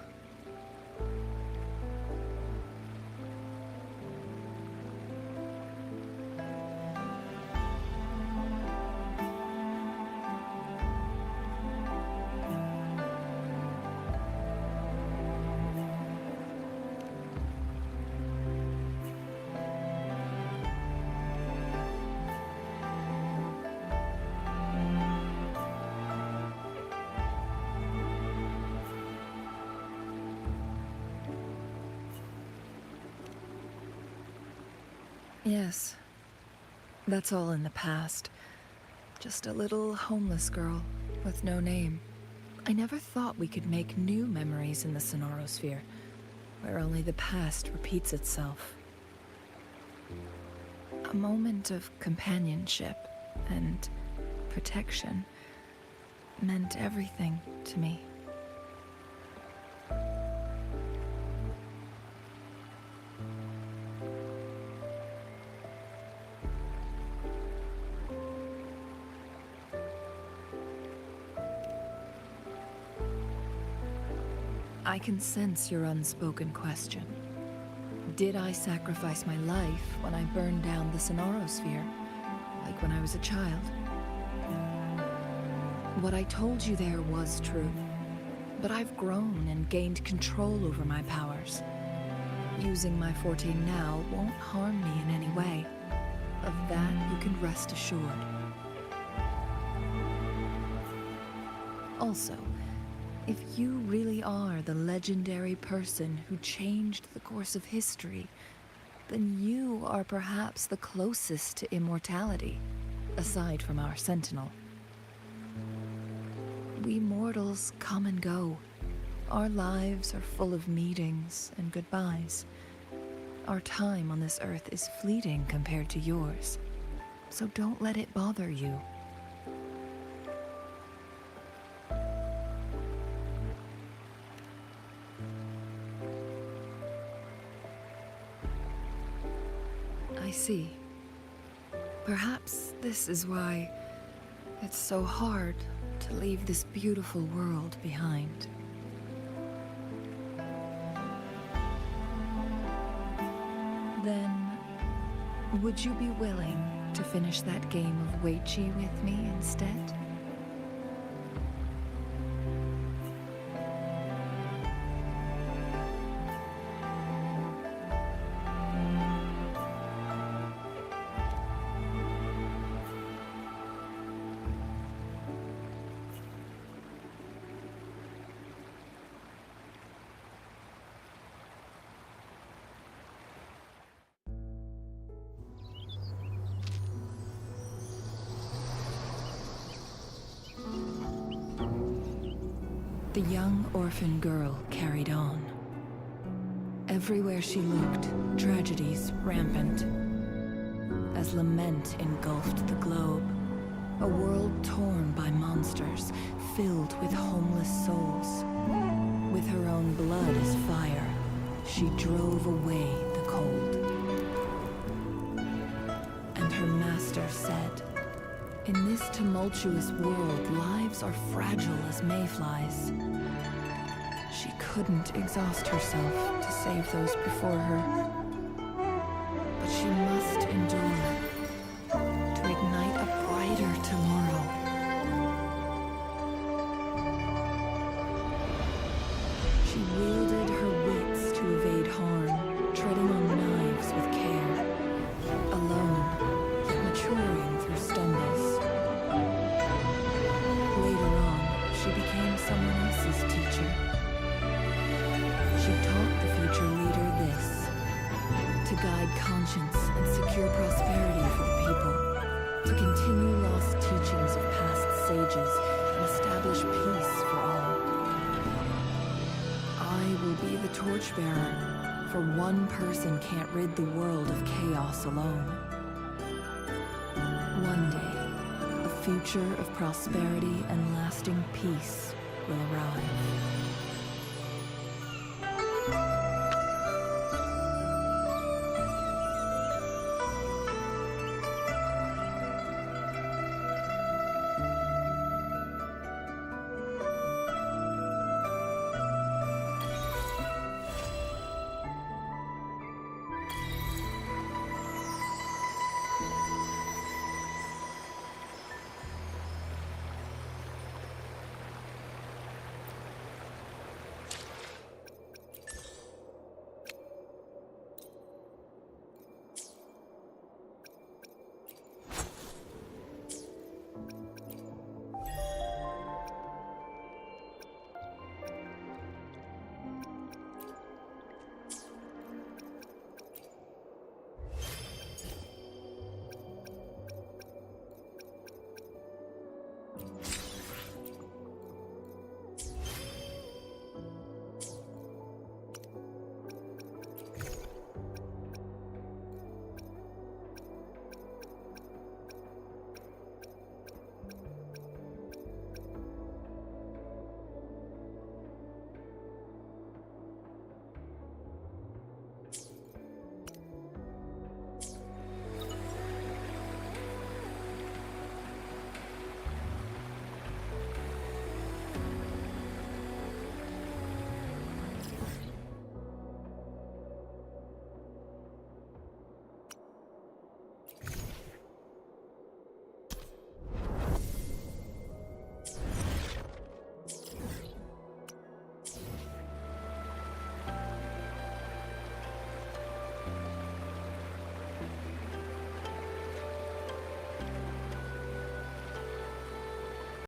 Yes, that's all in the past. Just a little homeless girl with no name. I never thought we could make new memories in the Sonorosphere, where only the past repeats itself. A moment of companionship and protection meant everything to me. I can sense your unspoken question. Did I sacrifice my life when I burned down the Sonorosphere, like when I was a child? What I told you there was true, but I've grown and gained control over my powers. Using my 14 now won't harm me in any way. Of that, you can rest assured. Also, if you really are the legendary person who changed the course of history, then you are perhaps the closest to immortality, aside from our sentinel. We mortals come and go. Our lives are full of meetings and goodbyes. Our time on this earth is fleeting compared to yours, so don't let it bother you. I see. Perhaps this is why it's so hard to leave this beautiful world behind. Then, would you be willing to finish that game of Weiqi with me instead? The young orphan girl carried on. Everywhere she looked, tragedies rampant. As lament engulfed the globe, a world torn by monsters, filled with homeless souls. With her own blood as fire, she drove away the cold. And her master said, "In this tumultuous world, lives are fragile as mayflies." She couldn't exhaust herself to save those before her, but she must endure to ignite a brighter tomorrow. She wielded her wits to evade harm, treading on knives with care, alone, yet maturing through stumbles. Later on, she became someone else's teacher. She taught the future leader this: to guide conscience and secure prosperity for the people, to continue lost teachings of past sages and establish peace for all. I will be the torchbearer, for one person can't rid the world of chaos alone. One day, a future of prosperity and lasting peace will arrive.